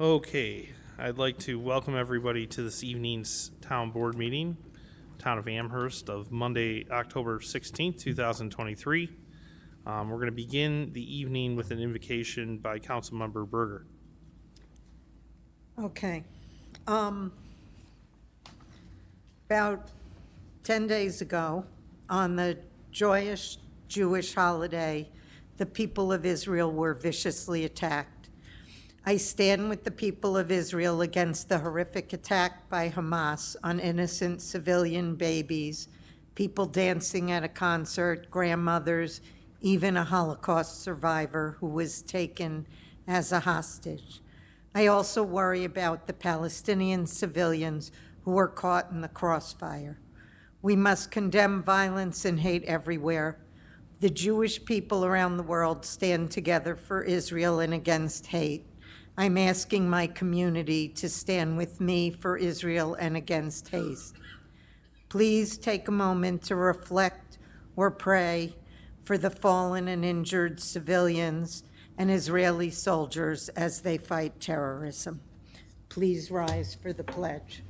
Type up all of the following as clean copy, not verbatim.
Okay, I'd like to welcome everybody to this evening's town board meeting, Town of Amherst, of Monday, October 16th, 2023. We're going to begin the evening with an invocation by Councilmember Berger. Okay. About 10 days ago, on the joyous Jewish holiday, the people of Israel were viciously attacked. I stand with the people of Israel against the horrific attack by Hamas on innocent civilian babies, people dancing at a concert, grandmothers, even a Holocaust survivor who was taken as a hostage. I also worry about the Palestinian civilians who were caught in the crossfire. We must condemn violence and hate everywhere. The Jewish people around the world stand together for Israel and against hate. I'm asking my community to stand with me for Israel and against hate. Please take a moment to reflect or pray for the fallen and injured civilians and Israeli soldiers as they fight terrorism. Please rise for the pledge.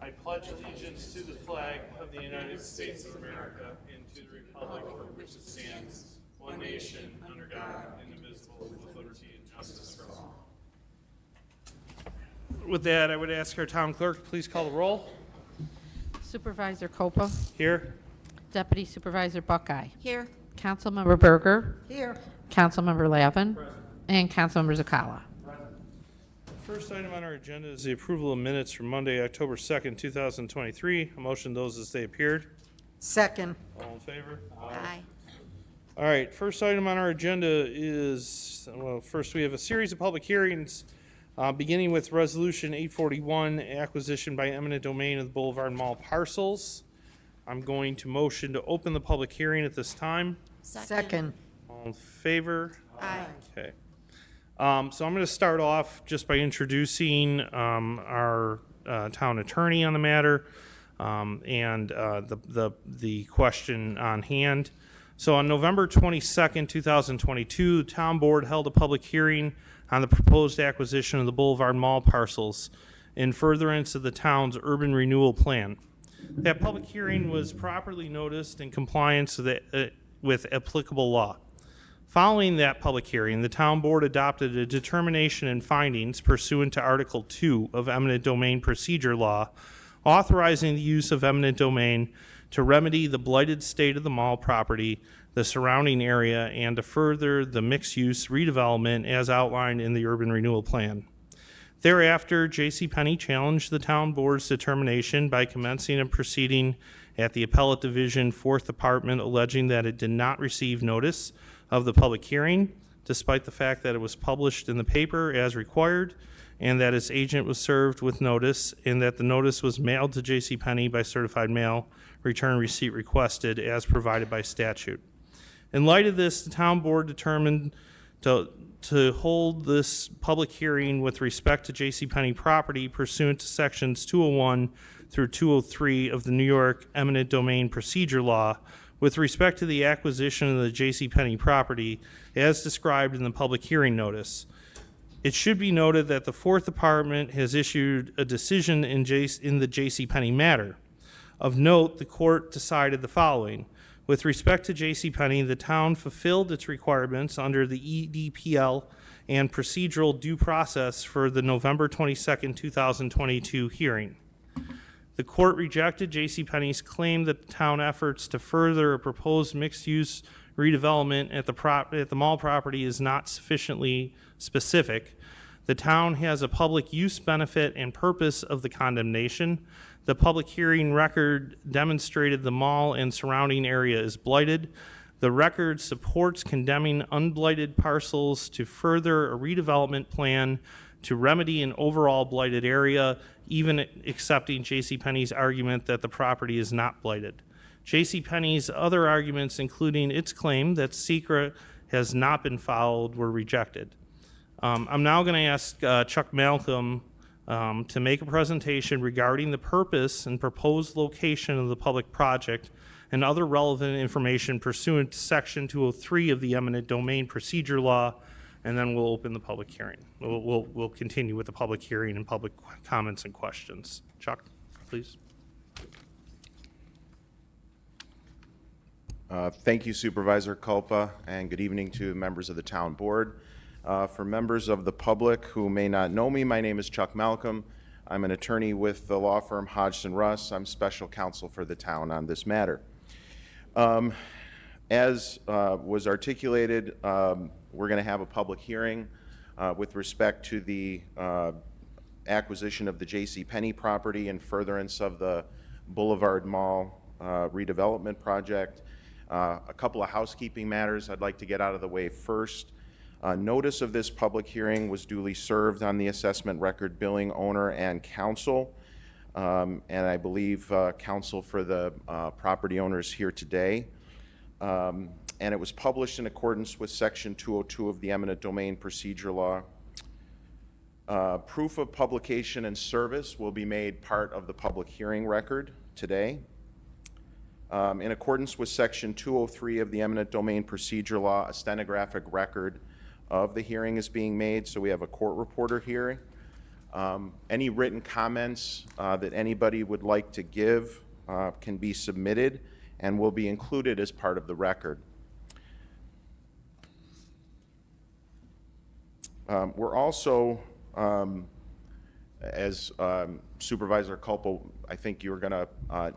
I pledge allegiance to the flag of the United States of America and to the republic for which it stands, one nation, under God, indivisible, with liberty and justice for all. With that, I would ask our town clerk to please call the roll. Supervisor Copa. Here. Deputy Supervisor Buckeye. Here. Councilmember Berger. Here. Councilmember Lavin. And Councilmember Zakala. First item on our agenda is the approval of minutes from Monday, October 2nd, 2023. A motion those as they appeared. Second. All in favor? Aye. All right, first item on our agenda is, well, first we have a series of public hearings, beginning with Resolution 841, acquisition by eminent domain of the Boulevard Mall parcels. I'm going to motion to open the public hearing at this time. Second. All in favor? Aye. Okay. So I'm going to start off just by introducing our town attorney on the matter and the question on hand. So on November 22nd, 2022, the town board held a public hearing on the proposed acquisition of the Boulevard Mall parcels in furtherance of the town's urban renewal plan. That public hearing was properly noticed in compliance with applicable law. Following that public hearing, the town board adopted a determination and findings pursuant to Article 2 of eminent domain procedure law, authorizing the use of eminent domain to remedy the blighted state of the mall property, the surrounding area, and to further the mixed-use redevelopment as outlined in the urban renewal plan. Thereafter, JCPenney challenged the town board's determination by commencing a proceeding at the Appellate Division 4th Department, alleging that it did not receive notice of the public hearing, despite the fact that it was published in the paper as required, and that its agent was served with notice, and that the notice was mailed to JCPenney by certified mail, return receipt requested as provided by statute. In light of this, the town board determined to hold this public hearing with respect to JCPenney property pursuant to sections 201 through 203 of the New York eminent domain procedure law with respect to the acquisition of the JCPenney property as described in the public hearing notice. It should be noted that the 4th Department has issued a decision in the JCPenney matter. Of note, the court decided the following. With respect to JCPenney, the town fulfilled its requirements under the EDPL and procedural due process for the November 22nd, 2022 hearing. The court rejected JCPenney's claim that the town efforts to further a proposed mixed-use redevelopment at the mall property is not sufficiently specific. The town has a public use benefit and purpose of the condemnation. The public hearing record demonstrated the mall and surrounding area is blighted. The record supports condemning unblighted parcels to further a redevelopment plan to remedy an overall blighted area, even accepting JCPenney's argument that the property is not blighted. JCPenney's other arguments, including its claim that SECRA has not been followed, were rejected. I'm now going to ask Chuck Malcolm to make a presentation regarding the purpose and proposed location of the public project and other relevant information pursuant to Section 203 of the eminent domain procedure law, and then we'll open the public hearing. We'll continue with the public hearing and public comments and questions. Chuck, please. Thank you, Supervisor Culpa, and good evening to members of the town board. For members of the public who may not know me, my name is Chuck Malcolm. I'm an attorney with the law firm Hodgson Russ. I'm special counsel for the town on this matter. As was articulated, we're going to have a public hearing with respect to the acquisition of the J.C. Penney property in furtherance of the Boulevard Mall redevelopment project. A couple of housekeeping matters I'd like to get out of the way first. Notice of this public hearing was duly served on the assessment record billing owner and counsel, and I believe counsel for the property owners here today. And it was published in accordance with Section 202 of the eminent domain procedure law. Proof of publication and service will be made part of the public hearing record today. In accordance with Section 203 of the eminent domain procedure law, a stenographic record of the hearing is being made, so we have a court reporter here. Any written comments that anybody would like to give can be submitted and will be included as part of the record. We're also, as Supervisor Culpo, I think you're going to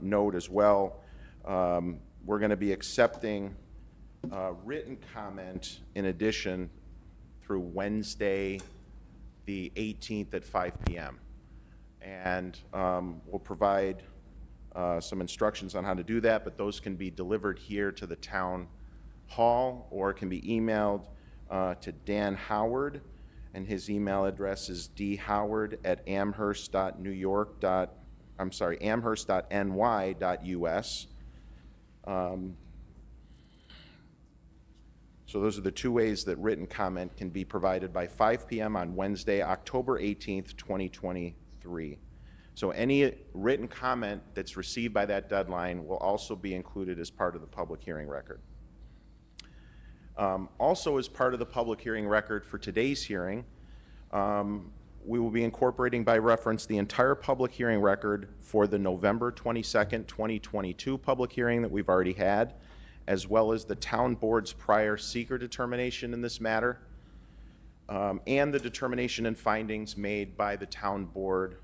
note as well, we're going to be accepting written comment in addition through Wednesday, the 18th at 5 p.m. And we'll provide some instructions on how to do that, but those can be delivered here to the town hall or can be emailed to Dan Howard, and his email address is amherst.ny.us. So those are the two ways that written comment can be provided by 5 p.m. on Wednesday, October 18th, 2023. So any written comment that's received by that deadline will also be included as part of the public hearing record. Also, as part of the public hearing record for today's hearing, we will be incorporating by reference the entire public hearing record for the November 22nd, 2022 public hearing that we've already had, as well as the town board's prior seeker determination in this matter, and the determination and findings made by the town board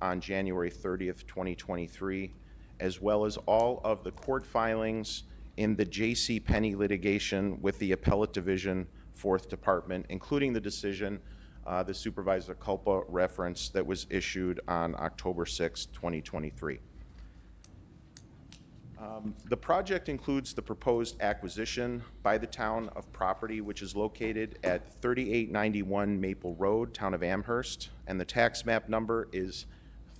on January 30th, 2023, as well as all of the court filings in the J.C. Penney litigation with the Appellate Division, 4th Department, including the decision the Supervisor Culpa referenced that was issued on October 6, 2023. The project includes the proposed acquisition by the town of property which is located at 3891 Maple Road, town of Amherst, and the tax map number is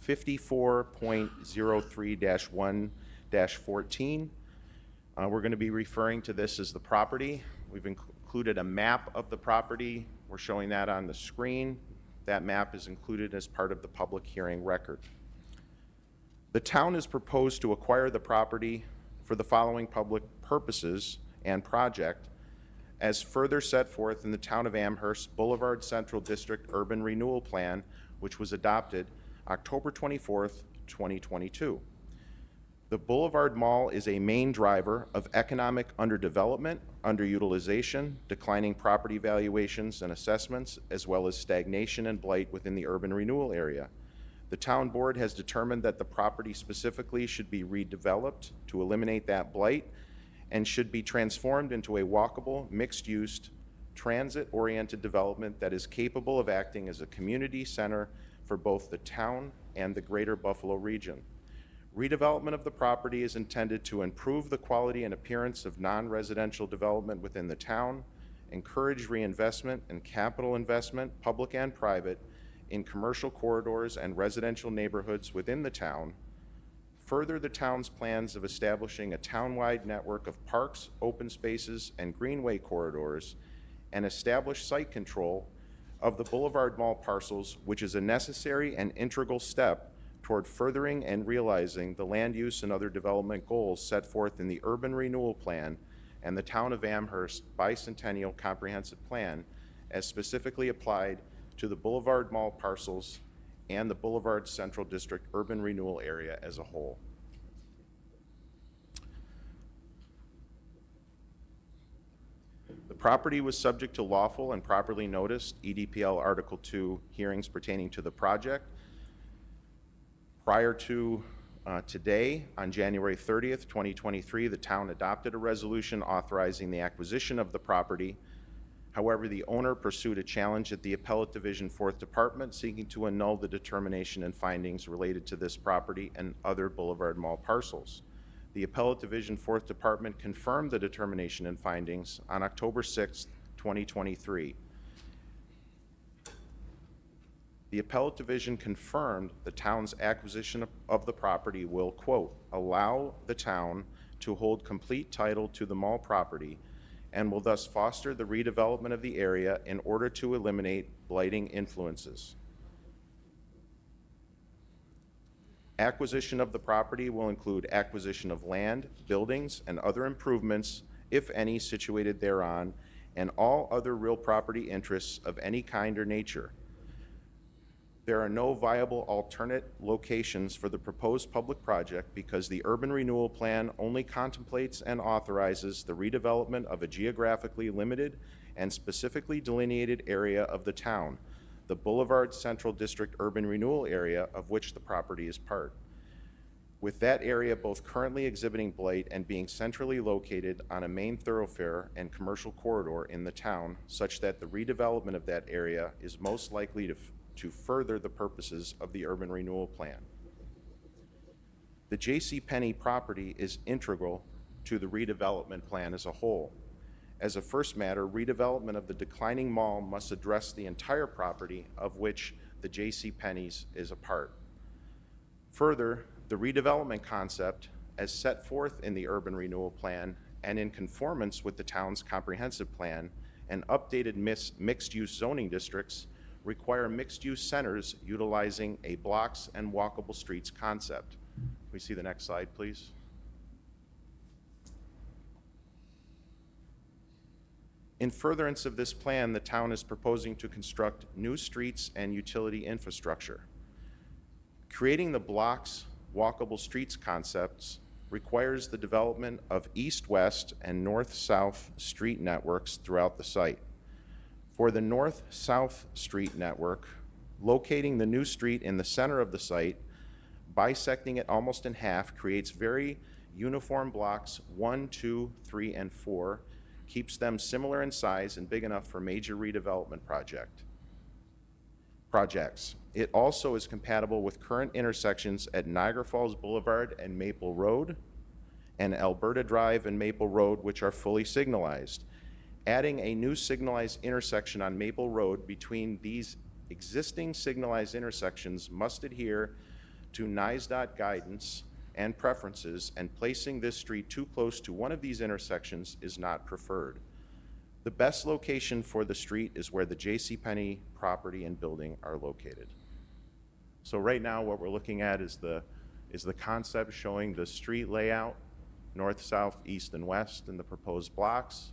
54.03-1-14. We're going to be referring to this as the property. We've included a map of the property. We're showing that on the screen. That map is included as part of the public hearing record. The town is proposed to acquire the property for the following public purposes and project as further set forth in the Town of Amherst Boulevard Central District Urban Renewal Plan, which was adopted October 24th, 2022. The Boulevard Mall is a main driver of economic underdevelopment, underutilization, declining property valuations and assessments, as well as stagnation and blight within the urban renewal area. The town board has determined that the property specifically should be redeveloped to eliminate that blight and should be transformed into a walkable, mixed-use, transit-oriented development that is capable of acting as a community center for both the town and the greater Buffalo region. Redevelopment of the property is intended to improve the quality and appearance of non-residential development within the town, encourage reinvestment and capital investment, public and private, in commercial corridors and residential neighborhoods within the town, further the town's plans of establishing a town-wide network of parks, open spaces, and greenway corridors, and establish site control of the Boulevard Mall parcels, which is a necessary and integral step toward furthering and realizing the land use and other development goals set forth in the Urban Renewal Plan and the Town of Amherst Bicentennial Comprehensive Plan as specifically applied to the Boulevard Mall parcels and the Boulevard Central District Urban Renewal Area as a whole. The property was subject to lawful and properly noticed EDPL Article 2 hearings pertaining to the project. Prior to today, on January 30th, 2023, the town adopted a resolution authorizing the acquisition of the property. However, the owner pursued a challenge at the Appellate Division 4th Department seeking to annul the determination and findings related to this property and other Boulevard Mall parcels. The Appellate Division 4th Department confirmed the determination and findings on October 6th, 2023. The Appellate Division confirmed the town's acquisition of the property will, quote, allow the town to hold complete title to the mall property and will thus foster the redevelopment of the area in order to eliminate blighting influences. Acquisition of the property will include acquisition of land, buildings, and other improvements, if any, situated thereon, and all other real property interests of any kind or nature. There are no viable alternate locations for the proposed public project because the Urban Renewal Plan only contemplates and authorizes the redevelopment of a geographically limited and specifically delineated area of the town, the Boulevard Central District Urban Renewal Area, of which the property is part. With that area both currently exhibiting blight and being centrally located on a main thoroughfare and commercial corridor in the town, such that the redevelopment of that area is most likely to further the purposes of the Urban Renewal Plan. The J.C. Penney property is integral to the redevelopment plan as a whole. As a first matter, redevelopment of the declining mall must address the entire property of which the J.C. Penney's is a part. Further, the redevelopment concept, as set forth in the Urban Renewal Plan and in conformance with the town's comprehensive plan and updated mixed-use zoning districts, require mixed-use centers utilizing a blocks and walkable streets concept. Can we see the next slide, please? In furtherance of this plan, the town is proposing to construct new streets and utility infrastructure. Creating the blocks, walkable streets concepts requires the development of east-west and north-south street networks throughout the site. For the north-south street network, locating the new street in the center of the site, bisecting it almost in half, creates very uniform blocks 1, 2, 3, and 4, keeps them similar in size and big enough for major redevelopment projects. It also is compatible with current intersections at Niagara Falls Boulevard and Maple Road, and Alberta Drive and Maple Road, which are fully signalized. Adding a new signalized intersection on Maple Road between these existing signalized intersections must adhere to NISDOT guidance and preferences, and placing this street too close to one of these intersections is not preferred. The best location for the street is where the J.C. Penney property and building are located. So right now what we're looking at is the concept showing the street layout, north, south, east, and west in the proposed blocks,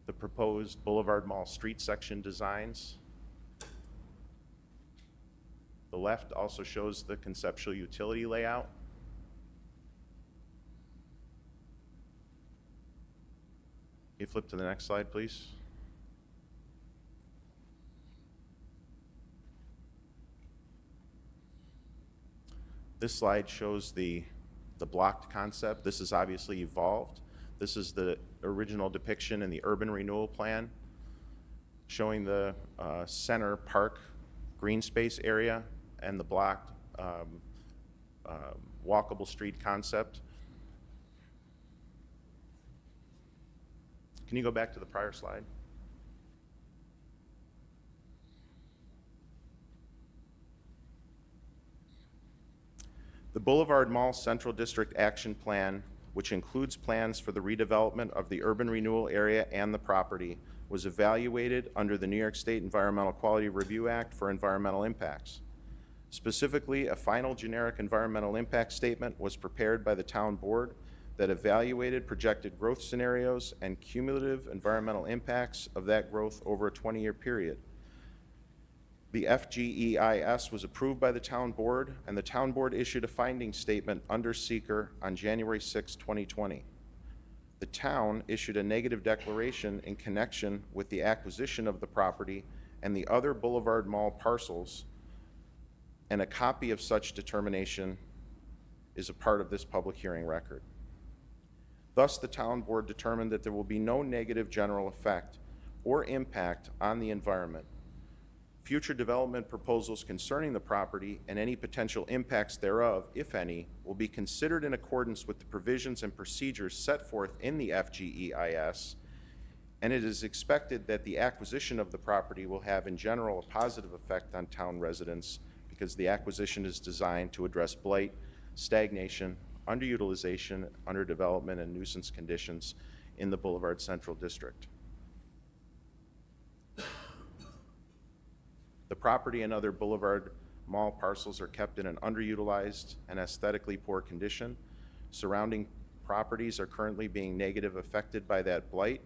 the proposed Boulevard Mall street section designs. The left also shows the conceptual utility layout. You flip to the next slide, please. This slide shows the blocked concept. This is obviously evolved. This is the original depiction in the Urban Renewal Plan, showing the center park green space area and the blocked walkable street concept. Can you go back to the prior slide? The Boulevard Mall Central District Action Plan, which includes plans for the redevelopment of the urban renewal area and the property, was evaluated under the New York State Environmental Quality Review Act for environmental impacts. Specifically, a final generic environmental impact statement was prepared by the town board that evaluated projected growth scenarios and cumulative environmental impacts of that growth over a 20-year period. The FGEIS was approved by the town board, and the town board issued a finding statement under seeker on January 6, 2020. The town issued a negative declaration in connection with the acquisition of the property and the other Boulevard Mall parcels, and a copy of such determination is a part of this public hearing record. Thus, the town board determined that there will be no negative general effect or impact on the environment. Future development proposals concerning the property and any potential impacts thereof, if any, will be considered in accordance with the provisions and procedures set forth in the FGEIS, and it is expected that the acquisition of the property will have in general a positive effect on town residents because the acquisition is designed to address blight, stagnation, underutilization, underdevelopment, and nuisance conditions in the Boulevard Central District. The property and other Boulevard Mall parcels are kept in an underutilized and aesthetically poor condition. Surrounding properties are currently being negatively affected by that blight.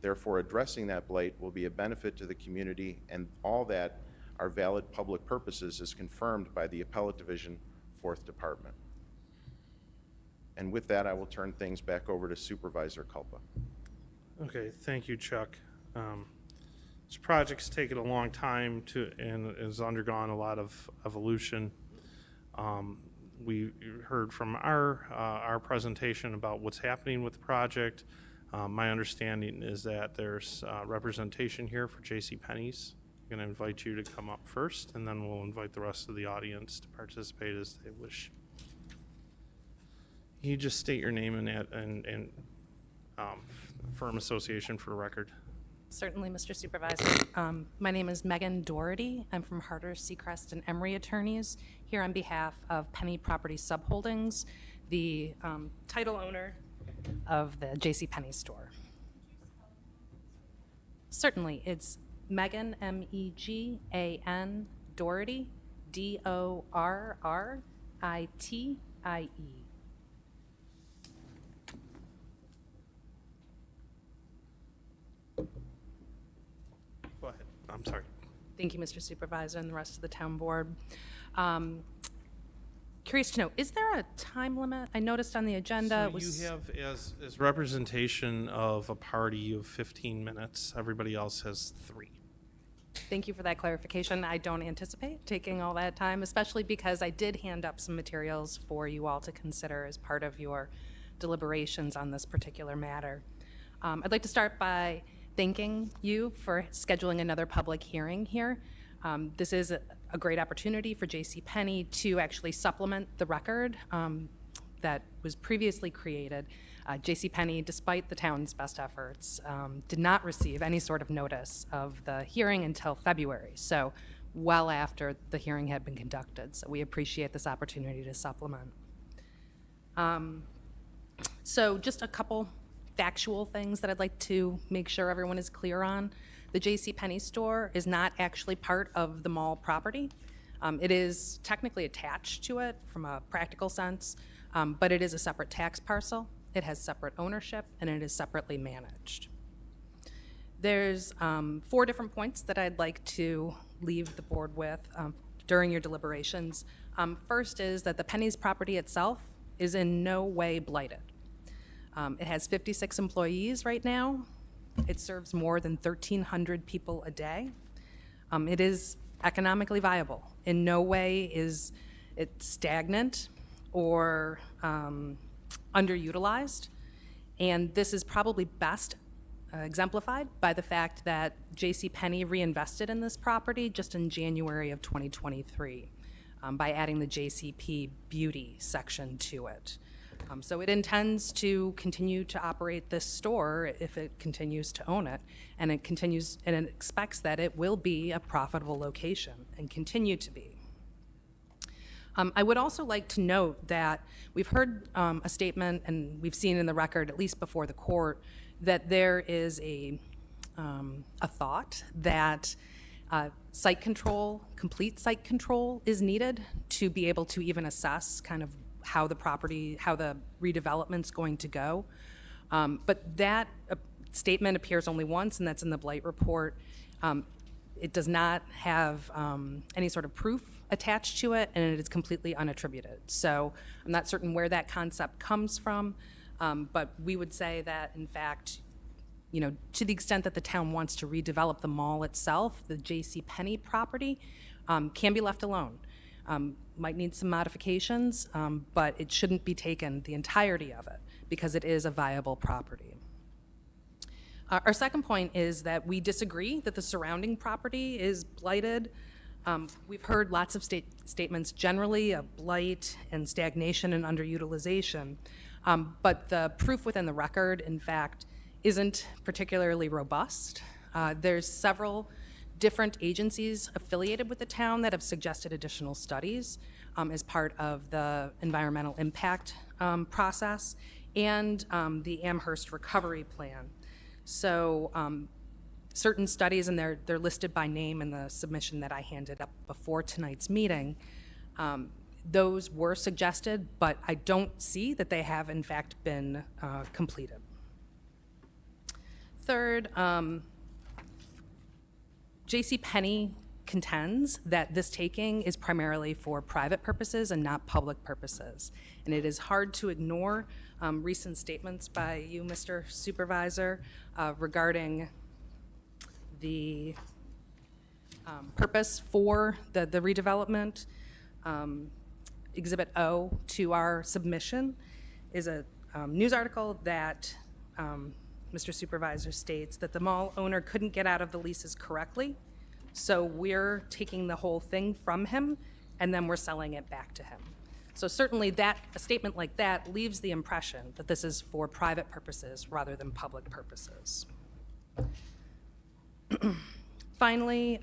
Therefore, addressing that blight will be a benefit to the community, and all that are valid public purposes is confirmed by the Appellate Division, 4th Department. And with that, I will turn things back over to Supervisor Culpa. Okay, thank you, Chuck. This project's taken a long time and has undergone a lot of evolution. We heard from our presentation about what's happening with the project. My understanding is that there's representation here for JCPenney's. I'm going to invite you to come up first, and then we'll invite the rest of the audience to participate as they wish. You just state your name and firm association for the record. Certainly, Mr. Supervisor. My name is Megan Doherty. I'm from Harder, Seacrest, and Emery Attorneys, here on behalf of Penny Property Subholdings, the title owner of the JCPenney store. Certainly, it's Megan, M-E-G-A-N, Doherty, D-O-R-R-I-T-I-E. Go ahead. I'm sorry. Thank you, Mr. Supervisor, and the rest of the town board. Curious to know, is there a time limit? I noticed on the agenda So you have as representation of a party of 15 minutes. Everybody else has 3. Thank you for that clarification. I don't anticipate taking all that time, especially because I did hand up some materials for you all to consider as part of your deliberations on this particular matter. I'd like to start by thanking you for scheduling another public hearing here. This is a great opportunity for JCPenney to actually supplement the record that was previously created. JCPenney, despite the town's best efforts, did not receive any sort of notice of the hearing until February, so well after the hearing had been conducted. So we appreciate this opportunity to supplement. So just a couple factual things that I'd like to make sure everyone is clear on. The JCPenney store is not actually part of the mall property. It is technically attached to it from a practical sense, but it is a separate tax parcel. It has separate ownership, and it is separately managed. There's 4 different points that I'd like to leave the board with during your deliberations. First is that the Penny's property itself is in no way blighted. It has 56 employees right now. It serves more than 1,300 people a day. It is economically viable. In no way is it stagnant or underutilized. And this is probably best exemplified by the fact that JCPenney reinvested in this property just in January of 2023 by adding the JCP Beauty section to it. So it intends to continue to operate this store if it continues to own it, and it expects that it will be a profitable location and continue to be. I would also like to note that we've heard a statement, and we've seen in the record, at least before the court, that there is a thought that Site control, complete site control is needed to be able to even assess kind of how the redevelopment's going to go. But that statement appears only once, and that's in the blight report. It does not have any sort of proof attached to it, and it is completely unattributed. So I'm not certain where that concept comes from, but we would say that, in fact, you know, to the extent that the town wants to redevelop the mall itself, the J.C. Penney property can be left alone. Might need some modifications, but it shouldn't be taken, the entirety of it, because it is a viable property. Our second point is that we disagree that the surrounding property is blighted. We've heard lots of statements generally of blight and stagnation and underutilization, but the proof within the record, in fact, isn't particularly robust. There's several different agencies affiliated with the town that have suggested additional studies as part of the environmental impact process and the Amherst recovery plan. So certain studies, and they're listed by name in the submission that I handed up before tonight's meeting, those were suggested, but I don't see that they have in fact been completed. Third, J.C. Penney contends that this taking is primarily for private purposes and not public purposes. And it is hard to ignore recent statements by you, Mr. Supervisor, regarding the purpose for the redevelopment. Exhibit O to our submission is a news article that Mr. Supervisor states that the mall owner couldn't get out of the leases correctly, so we're taking the whole thing from him and then we're selling it back to him. So certainly a statement like that leaves the impression that this is for private purposes rather than public purposes. Finally,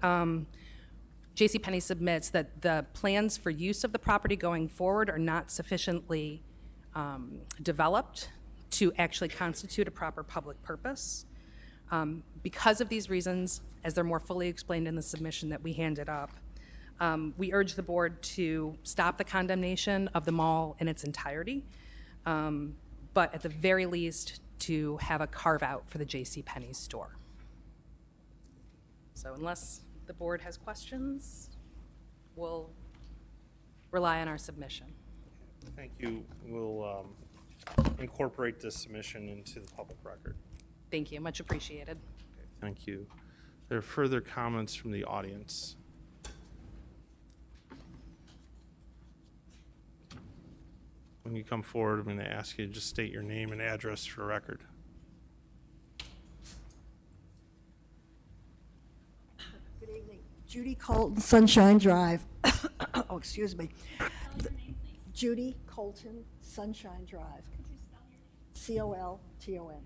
J.C. Penney submits that the plans for use of the property going forward are not sufficiently developed to actually constitute a proper public purpose. Because of these reasons, as they're more fully explained in the submission that we handed up, we urge the board to stop the condemnation of the mall in its entirety, but at the very least to have a carve out for the J.C. Penney store. So unless the board has questions, we'll rely on our submission. Thank you. We'll incorporate this submission into the public record. Thank you, much appreciated. Thank you. There are further comments from the audience. When you come forward, I'm going to ask you to just state your name and address for record. Good evening. Judy Colton, Sunshine Drive. Oh, excuse me. Judy Colton, Sunshine Drive. C-O-L-T-O-N.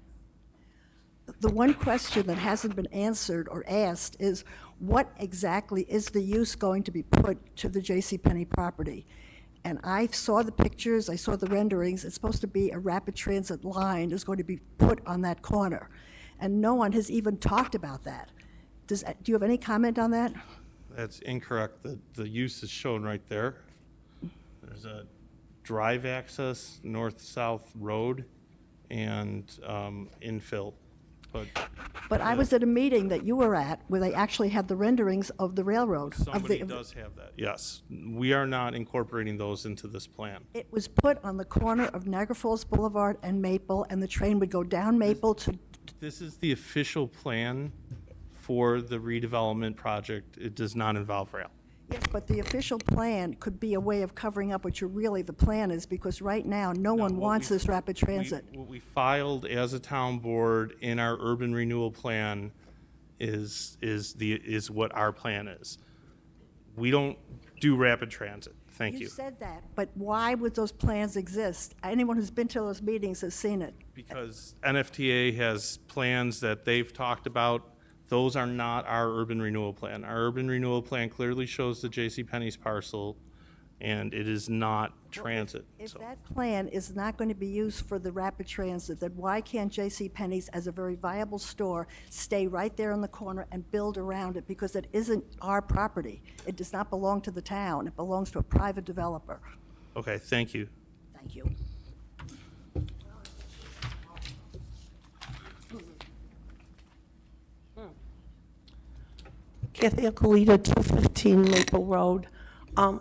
The one question that hasn't been answered or asked is, what exactly is the use going to be put to the J.C. Penney property? And I saw the pictures, I saw the renderings. It's supposed to be a rapid transit line is going to be put on that corner. And no one has even talked about that. Do you have any comment on that? That's incorrect. The use is shown right there. There's a drive access, north-south road, and infill. But I was at a meeting that you were at where they actually had the renderings of the railroad. Somebody does have that, yes. We are not incorporating those into this plan. It was put on the corner of Niagara Falls Boulevard and Maple, and the train would go down Maple to, This is the official plan for the redevelopment project. It does not involve rail. yes, but the official plan could be a way of covering up what the plan is, because right now, no one wants this rapid transit. What we filed as a town board in our urban renewal plan is what our plan is. We don't do rapid transit. Thank you. You said that, but why would those plans exist? Anyone who's been to those meetings has seen it. Because NFTA has plans that they've talked about. Those are not our urban renewal plan. Our urban renewal plan clearly shows the J.C. Penney's parcel. and it is not transit. If So, that plan is not going to be used for the rapid transit, then why can't J.C. Penney's, as a very viable store, stay right there on the corner and build around it? Because it isn't our property. It does not belong to the town. It belongs to a private developer. okay, thank you. Thank you. Kathy Acolita, 215 Maple Road. Kathy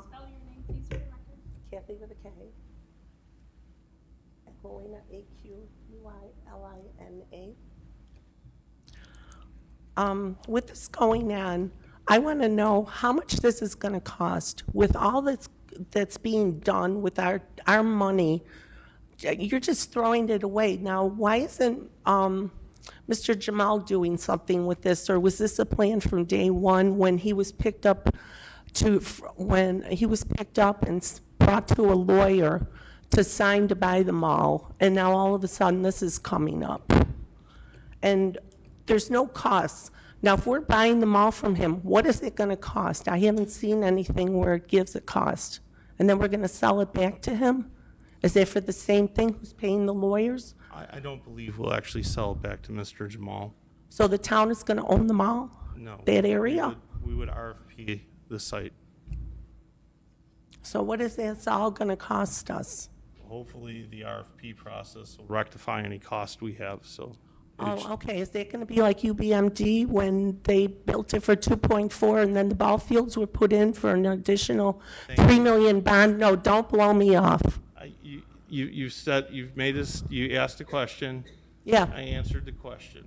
with a K. Aquilina, Aquilina. With this going on, I want to know how much this is going to cost. With all that's being done with our money, you're just throwing it away. Now, why isn't Mr. Jamal doing something with this, or was this a plan from day one when he was picked up and brought to a lawyer to sign to buy the mall, and now all of a sudden this is coming up? And there's no costs. Now, if we're buying the mall from him, what is it going to cost? I haven't seen anything where it gives a cost. And then we're going to sell it back to him? Is it for the same thing? Who's paying the lawyers? I don't believe we'll actually sell it back to Mr. Jamal. So the town is going to own the mall? No. That area? We would RFP the site. So what is this all going to cost us? Hopefully, the RFP process will rectify any cost we have, so. Oh, okay. Is that going to be like UBMD when they built it for 2.4 and then the ball fields were put in for an additional 3 million bond? No, don't blow me off. You said, you asked a question. Yeah. I answered the question.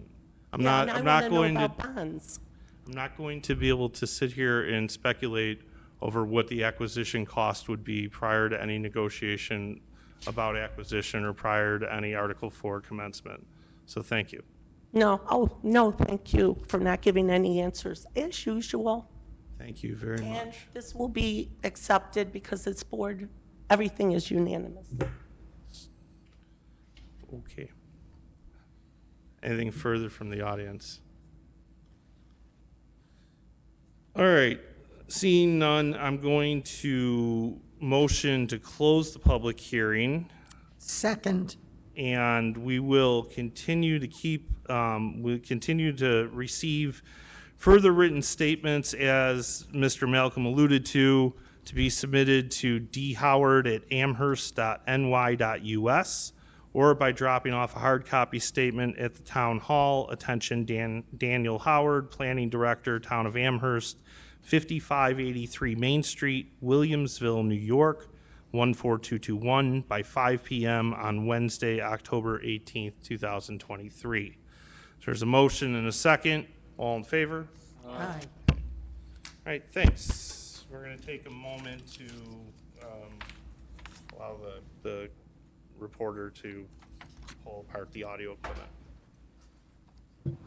I'm Yeah, not and I wanna know going to. about bonds. I'm not going to be able to sit here and speculate over what the acquisition cost would be prior to any negotiation about acquisition or prior to any Article 4 commencement. So thank you. No, oh, no, thank you for not giving any answers, as usual. Thank you very And much. this will be accepted because this board, everything is unanimous. Okay. Anything further from the audience? All right. Seeing none, I'm going to motion to close the public hearing. Second. And we will continue to receive further written statements, as Mr. Malcolm alluded to be submitted to dhoward@amherst.ny.us, or by dropping off a hard copy statement at the town hall. Attention, Daniel Howard, Planning Director, Town of Amherst, 5583 Main Street, Williamsville, New York, 14221, by 5 p.m. on Wednesday, October 18th, 2023. So there's a motion and a second. All in favor? Aye. All right, thanks. We're going to take a moment to allow the reporter to pull apart the audio equipment. Thank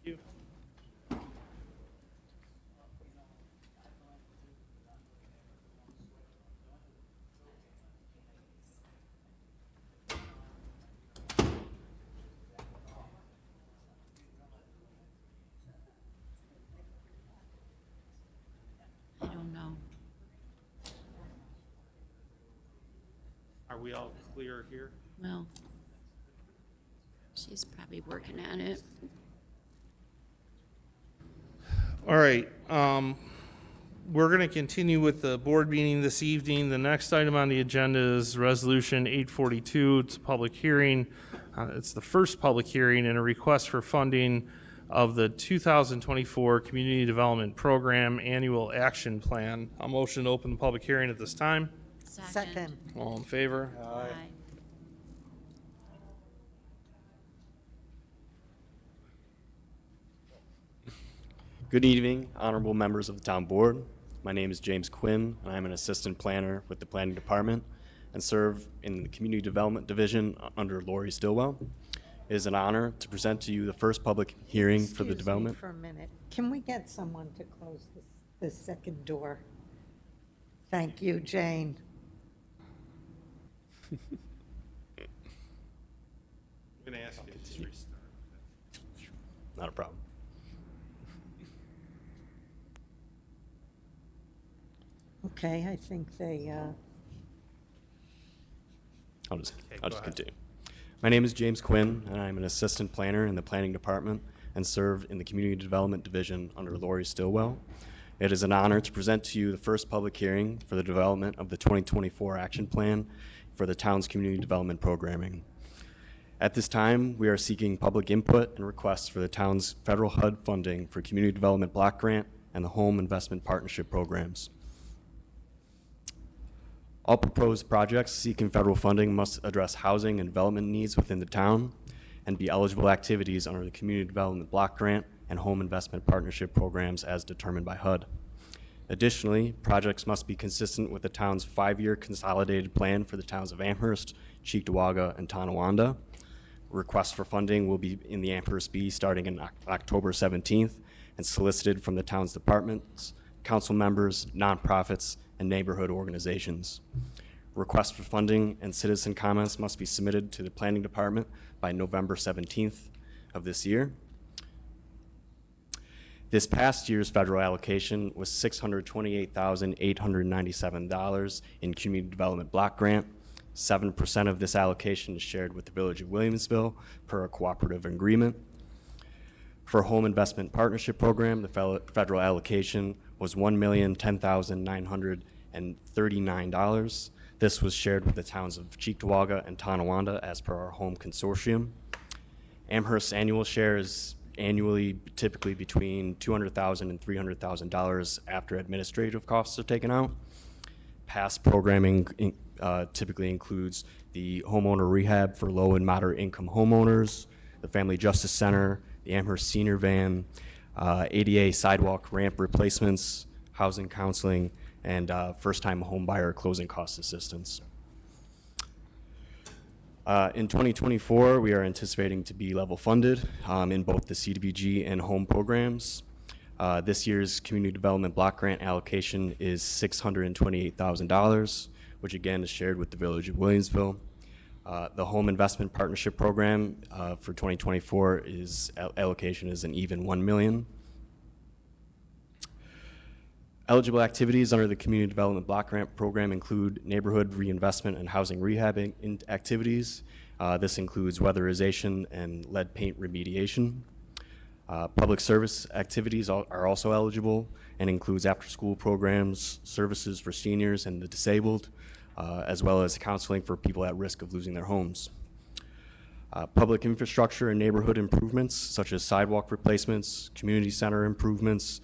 you. I don't know. Are we all clear here? Well, she's probably working on it. All right, we're going to continue with the board meeting this evening. The next item on the agenda is Resolution 842. It's a public hearing. It's the first public hearing and a request for funding of the 2024 Community Development Program Annual Action Plan. I'll motion to open the public hearing at this time. Second. All in favor? Aye. Good evening, honorable members of the town board. My name is James Quinn, and I'm an assistant planner with the planning department and serve in the community development division under Lori Stillwell. It is an honor to present to you the first public hearing for the Excuse me development. for a minute. Can we get someone to close the second door? Thank you, Jane. Not a problem. Okay, I think they, I'll just go ahead. continue. My name is James Quinn, and I'm an assistant planner in the planning department and serve in the community development division under Lori Stillwell. It is an honor to present to you the first public hearing for the development of the 2024 action plan for the town's community development programming. At this time, we are seeking public input and requests for the town's federal HUD funding for community development block grant and the home investment partnership programs. All proposed projects seeking federal funding must address housing and development needs within the town and be eligible activities under the Community Development Block Grant and Home Investment Partnership programs as determined by HUD. Additionally, projects must be consistent with the town's 5-year consolidated plan for the towns of Amherst, Cheektowaga, and Tonawanda. Requests for funding will be in the Amherst B starting in October 17th and solicited from the town's departments, council members, nonprofits, and neighborhood organizations. Requests for funding and citizen comments must be submitted to the planning department by November 17th of this year. This past year's federal allocation was $628,897 in community development block grant. 7% of this allocation is shared with the Village of Williamsville per a cooperative agreement. For Home Investment Partnership Program, the federal allocation was $1,010,939. This was shared with the towns of Cheektowaga and Tonawanda as per our home consortium. Amherst's annual share is annually typically between $200,000 and $300,000 after administrative costs are taken out. Past programming typically includes the homeowner rehab for low and moderate income homeowners, the Family Justice Center, the Amherst Senior Van, ADA sidewalk ramp replacements, housing counseling, and first-time home buyer closing cost assistance. In 2024, we are anticipating to be level funded in both the CDBG and home programs. This year's community development block grant allocation is $628,000, which again is shared with the Village of Williamsville. The Home Investment Partnership Program for 2024 allocation is an even $1 million. Eligible activities under the Community Development Block Grant Program include neighborhood reinvestment and housing rehab activities. This includes weatherization and lead paint remediation. Public service activities are also eligible and includes after-school programs, services for seniors and the disabled, as well as counseling for people at risk of losing their homes. Public infrastructure and neighborhood improvements such as sidewalk replacements, community center improvements,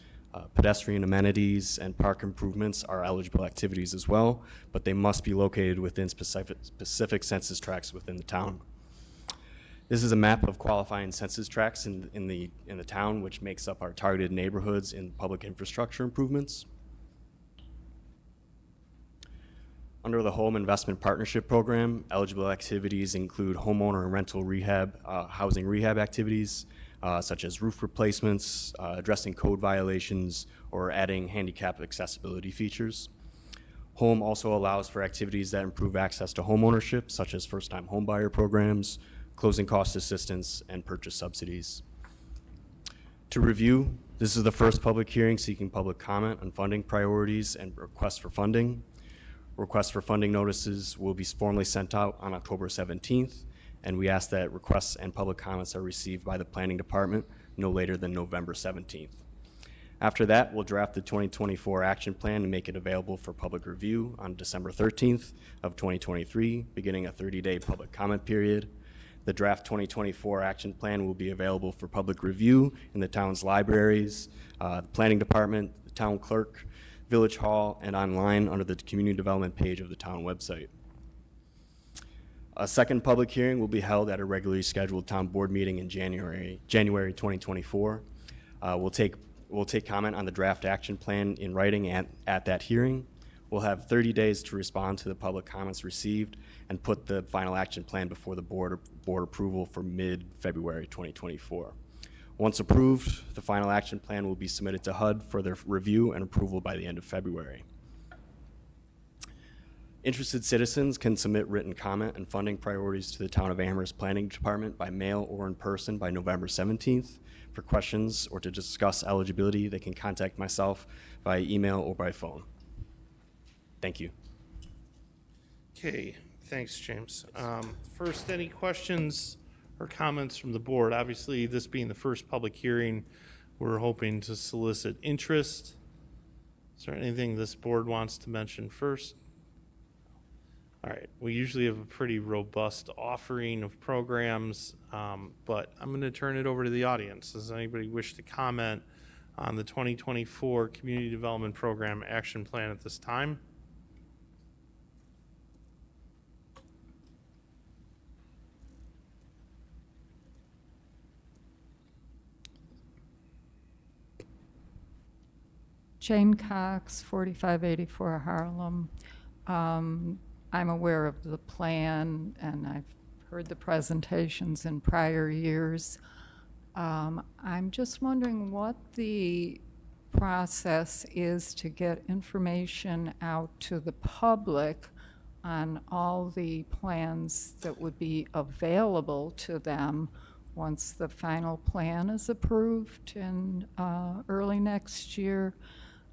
pedestrian amenities, and park improvements are eligible activities as well, but they must be located within specific census tracts within the town. This is a map of qualifying census tracts in the town, which makes up our targeted neighborhoods in public infrastructure improvements. Under the Home Investment Partnership Program, eligible activities include homeowner and rental rehab, housing rehab activities, such as roof replacements, addressing code violations, or adding handicap accessibility features. Home also allows for activities that improve access to homeownership, such as first-time homebuyer programs, closing cost assistance, and purchase subsidies. To review, this is the first public hearing seeking public comment on funding priorities and requests for funding. Requests for funding notices will be formally sent out on October 17th, and we ask that requests and public comments are received by the Planning Department no later than November 17th. After that, we'll draft the 2024 action plan and make it available for public review on December 13th of 2023, beginning a 30-day public comment period. The draft 2024 action plan will be available for public review in the town's libraries, the Planning Department, the town clerk, Village Hall, and online under the community development page of the town website. A second public hearing will be held at a regularly scheduled town board meeting in January 2024. We'll take comment on the draft action plan in writing at that hearing. We'll have 30 days to respond to the public comments received and put the final action plan before the board approval for mid-February 2024. Once approved, the final action plan will be submitted to HUD for their review and approval by the end of February. Interested citizens can submit written comment and funding priorities to the Town of Amherst Planning Department by mail or in person by November 17th. For questions or to discuss eligibility, they can contact myself via email or by phone. Thank you. Okay, thanks, James. First, any questions or comments from the board? Obviously, this being the first public hearing, we're hoping to solicit interest. Is there anything this board wants to mention first? All right, we usually have a pretty robust offering of programs, but I'm going to turn it over to the audience. Does anybody wish to comment on the 2024 Community Development Program Action Plan at this time? Jane Cox, 4584 Harlem. I'm aware of the plan, and I've heard the presentations in prior years. I'm just wondering what the process is to get information out to the public on all the plans that would be available to them once the final plan is approved in early next year.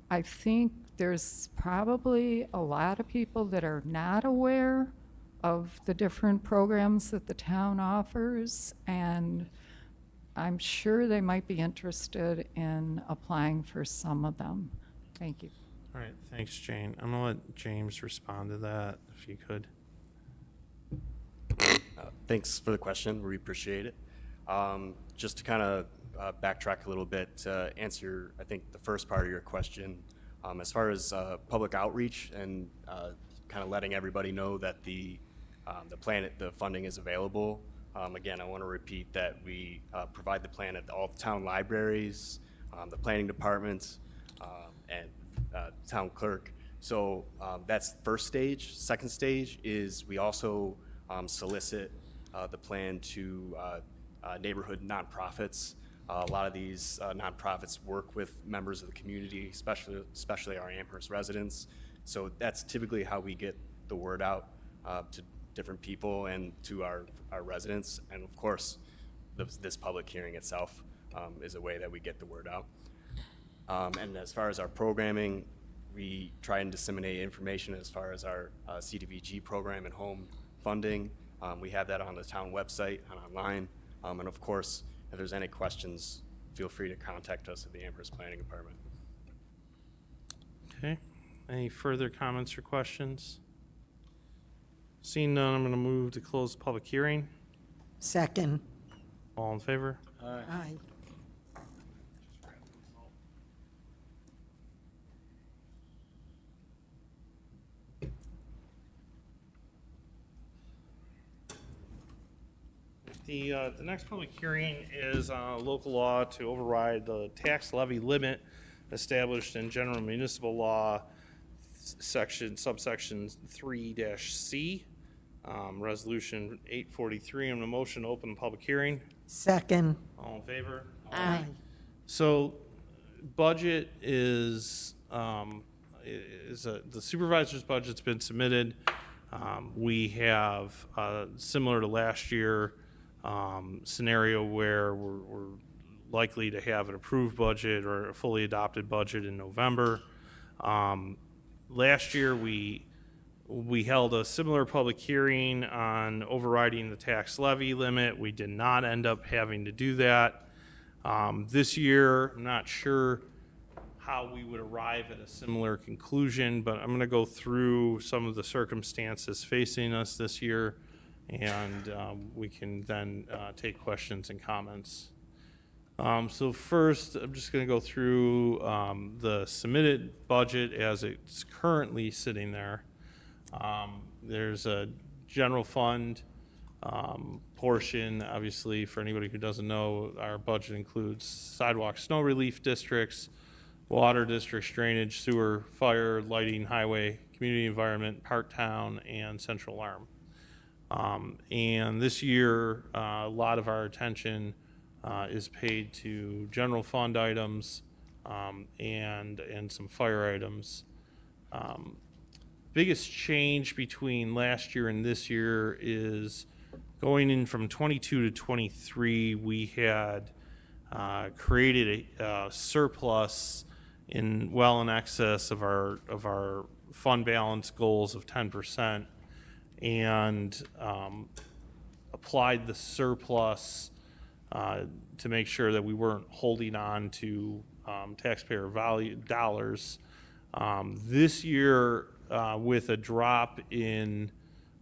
I think there's probably a lot of people that are not aware of the different programs that the town offers, and I'm sure they might be interested in applying for some of them. Thank you. All right, thanks, Jane. I'm gonna let James respond to that, if you could. Thanks for the question. We appreciate it. Just to kind of backtrack a little bit to answer, I think, the first part of your question, as far as public outreach and kind of letting everybody know that the funding is available. Again, I want to repeat that we provide the plan at all the town libraries, the planning departments, and town clerk. So that's first stage. Second stage is we also solicit the plan to neighborhood nonprofits. A lot of these nonprofits work with members of the community, especially our Amherst residents. So that's typically how we get the word out to different people and to our residents. And of course, this public hearing itself is a way that we get the word out. And as far as our programming, we try and disseminate information as far as our CDBG program and home funding. We have that on the town website and online. And of course, if there's any questions, feel free to contact us at the Amherst Planning Department. Okay, any further comments or questions? Seeing none, I'm gonna move to close the public hearing. Second. All in favor? Aye. The next public hearing is local law to override the tax levy limit established in general municipal law subsection 3-C, resolution 843. I'm going to motion to open the public hearing. Second. All in favor? Aye. So budget is the supervisor's budget's been submitted. We have, similar to last year, scenario where we're likely to have an approved budget or a fully adopted budget in November. Last year, we held a similar public hearing on overriding the tax levy limit. We did not end up having to do that. This year, I'm not sure how we would arrive at a similar conclusion, but I'm going to go through some of the circumstances facing us this year, and we can then take questions and comments. So first, I'm just going to go through the submitted budget as it's currently sitting there. There's a general fund portion. Obviously, for anybody who doesn't know, our budget includes sidewalk snow relief districts, water districts, drainage, sewer, fire, lighting, highway, community environment, park town, and central alarm. And this year, a lot of our attention is paid to general fund items and some fire items. Biggest change between last year and this year is going in from 22 to 23, we had created a surplus in well in excess of our fund balance goals of 10%, and applied the surplus to make sure that we weren't holding on to taxpayer value dollars. This year, with a drop in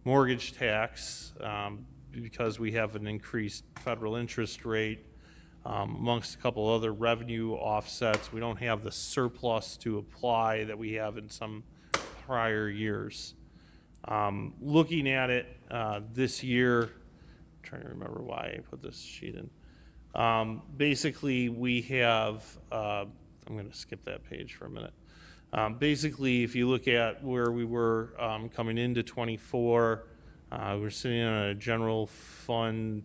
mortgage tax, because we have an increased federal interest rate, amongst a couple other revenue offsets, we don't have the surplus to apply that we have in some prior years. Looking at it this year, I'm trying to remember why I put this sheet in. Basically, we have, I'm going to skip that page for a minute. Basically, if you look at where we were coming into 24, we're sitting on a general fund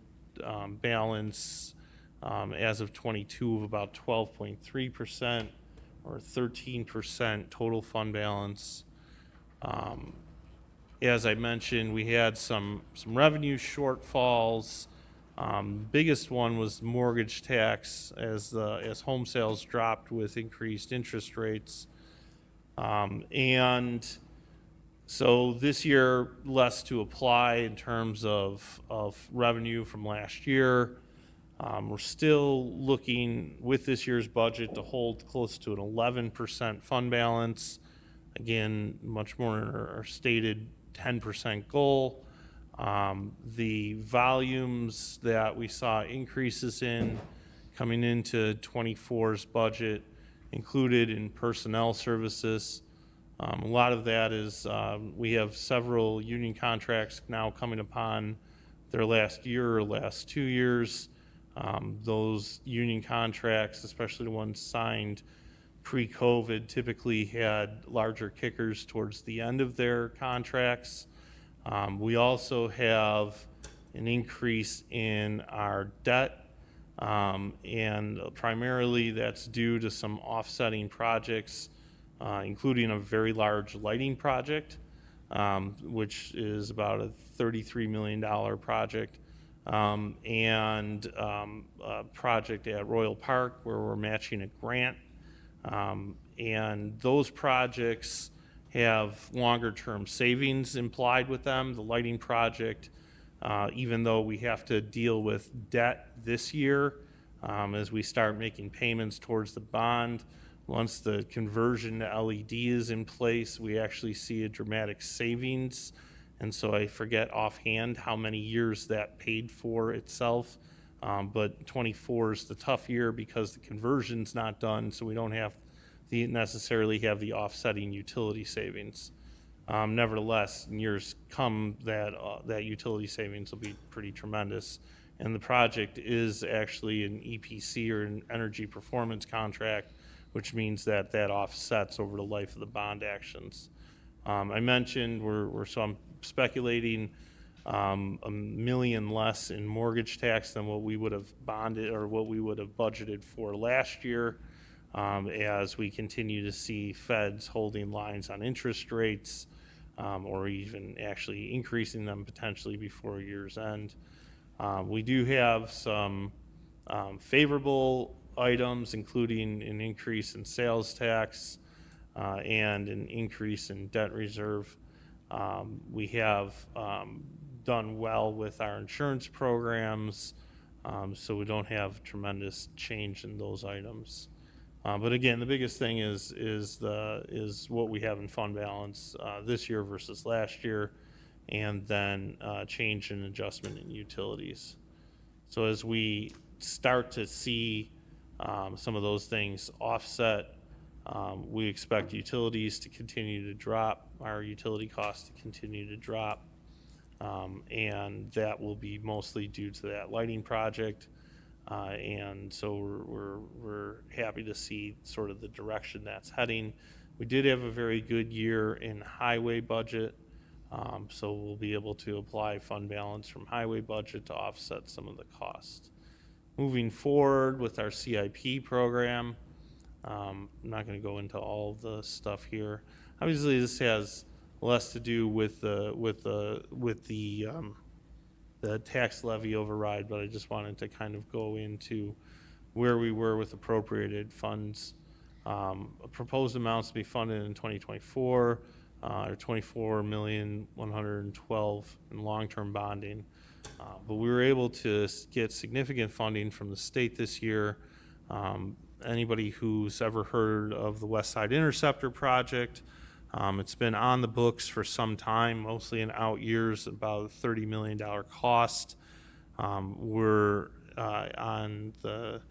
balance as of 22 of about 12.3%, or 13% total fund balance. As I mentioned, we had some revenue shortfalls. Biggest one was mortgage tax as home sales dropped with increased interest rates. And so this year, less to apply in terms of revenue from last year. We're still looking with this year's budget to hold close to an 11% fund balance. Again, much more in our stated 10% goal. The volumes that we saw increases in coming into 24's budget included in personnel services. A lot of that is we have several union contracts now coming upon their last year or last 2 years. Those union contracts, especially the ones signed pre-COVID, typically had larger kickers towards the end of their contracts. We also have an increase in our debt, and primarily that's due to some offsetting projects, including a very large lighting project, which is about a $33 million project, and a project at Royal Park where we're matching a grant. And those projects have longer term savings implied with them. The lighting project, even though we have to deal with debt this year, as we start making payments towards the bond, once the conversion to LED is in place, we actually see a dramatic savings. And so I forget offhand how many years that paid for itself. But 24 is the tough year because the conversion's not done, so we don't have necessarily have the offsetting utility savings. Nevertheless, in years come, that utility savings will be pretty tremendous. And the project is actually an EPC, or an energy performance contract, which means that offsets over the life of the bond actions. I mentioned so I'm speculating $1 million less in mortgage tax than what we would have bonded or what we would have budgeted for last year, as we continue to see feds holding lines on interest rates, or even actually increasing them potentially before year's end. We do have some favorable items, including an increase in sales tax and an increase in debt reserve. We have done well with our insurance programs, so we don't have tremendous change in those items. But again, the biggest thing is what we have in fund balance this year versus last year, and then change in adjustment in utilities. So as we start to see some of those things offset, we expect utilities to continue to drop, our utility costs to continue to drop, and that will be mostly due to that lighting project. And so we're happy to see sort of the direction that's heading. We did have a very good year in highway budget, so we'll be able to apply fund balance from highway budget to offset some of the cost. Moving forward with our CIP program, I'm not going to go into all of the stuff here. Obviously, this has less to do with the tax levy override, but I just wanted to kind of go into where we were with appropriated funds. Proposed amounts to be funded in 2024 are $24,112,000 in long-term bonding. But we were able to get significant funding from the state this year. Anybody who's ever heard of the West Side Interceptor project, it's been on the books for some time, mostly in out years, about a $30 million cost. We're on the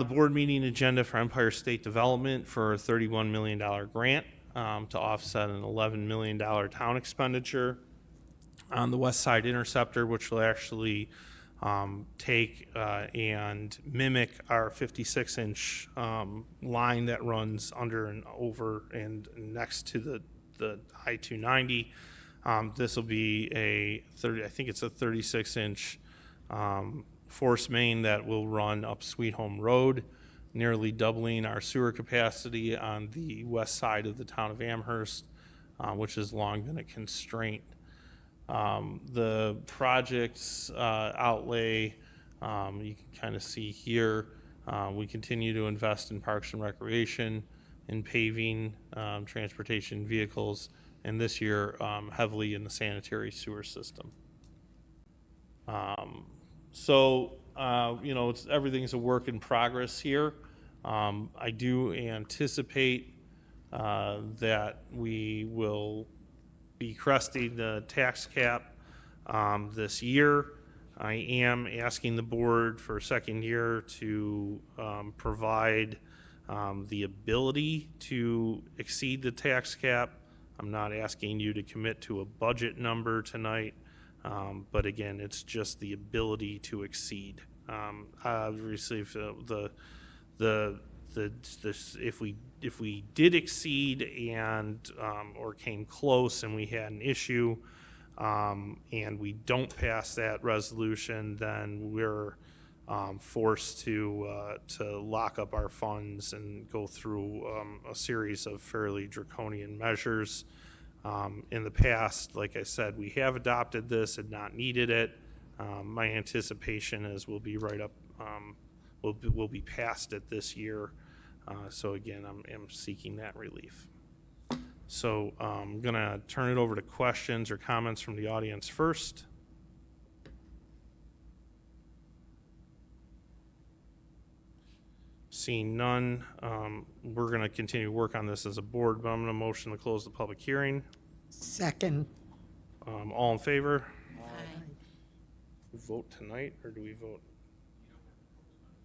board meeting agenda for Empire State Development for a $31 million grant to offset an $11 million town expenditure on the West Side Interceptor, which will actually take and mimic our 56-inch line that runs under and over and next to the I-290. This will be I think it's a 36-inch force main that will run up Sweet Home Road, nearly doubling our sewer capacity on the west side of the town of Amherst, which has long been a constraint. The project's outlay, you can kind of see here, we continue to invest in parks and recreation, in paving, transportation vehicles, and this year heavily in the sanitary sewer system. Everything's a work in progress here. I do anticipate that we will be cresting the tax cap this year. I am asking the board for a second year to provide the ability to exceed the tax cap. I'm not asking you to commit to a budget number tonight, but again, it's just the ability to exceed. Obviously, if we did exceed and or came close and we had an issue and we don't pass that resolution, then we're forced to lock up our funds and go through a series of fairly draconian measures. In the past, like I said, we have adopted this and not needed it. My anticipation is we'll be right up, we'll be past it this year. So again, I'm seeking that relief. So I'm going to turn it over to questions or comments from the audience first. Seeing none, we're going to continue to work on this as a board, but I'm going to motion to close the public hearing. Second. All in favor? Aye. Vote tonight, or do we vote?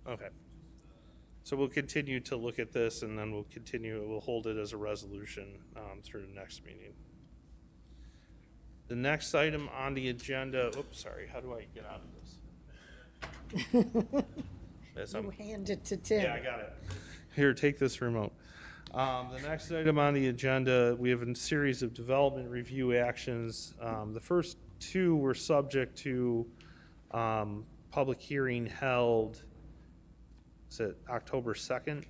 Okay. So we'll continue to look at this, and then we'll hold it as a resolution through the next meeting. The next item on the agenda, how do I get out of this? Yes, You hand it to Tim. Yeah, I got it. Here, take this remote. The next item on the agenda, we have a series of development review actions. The first two were subject to public hearing held, is it October 2nd?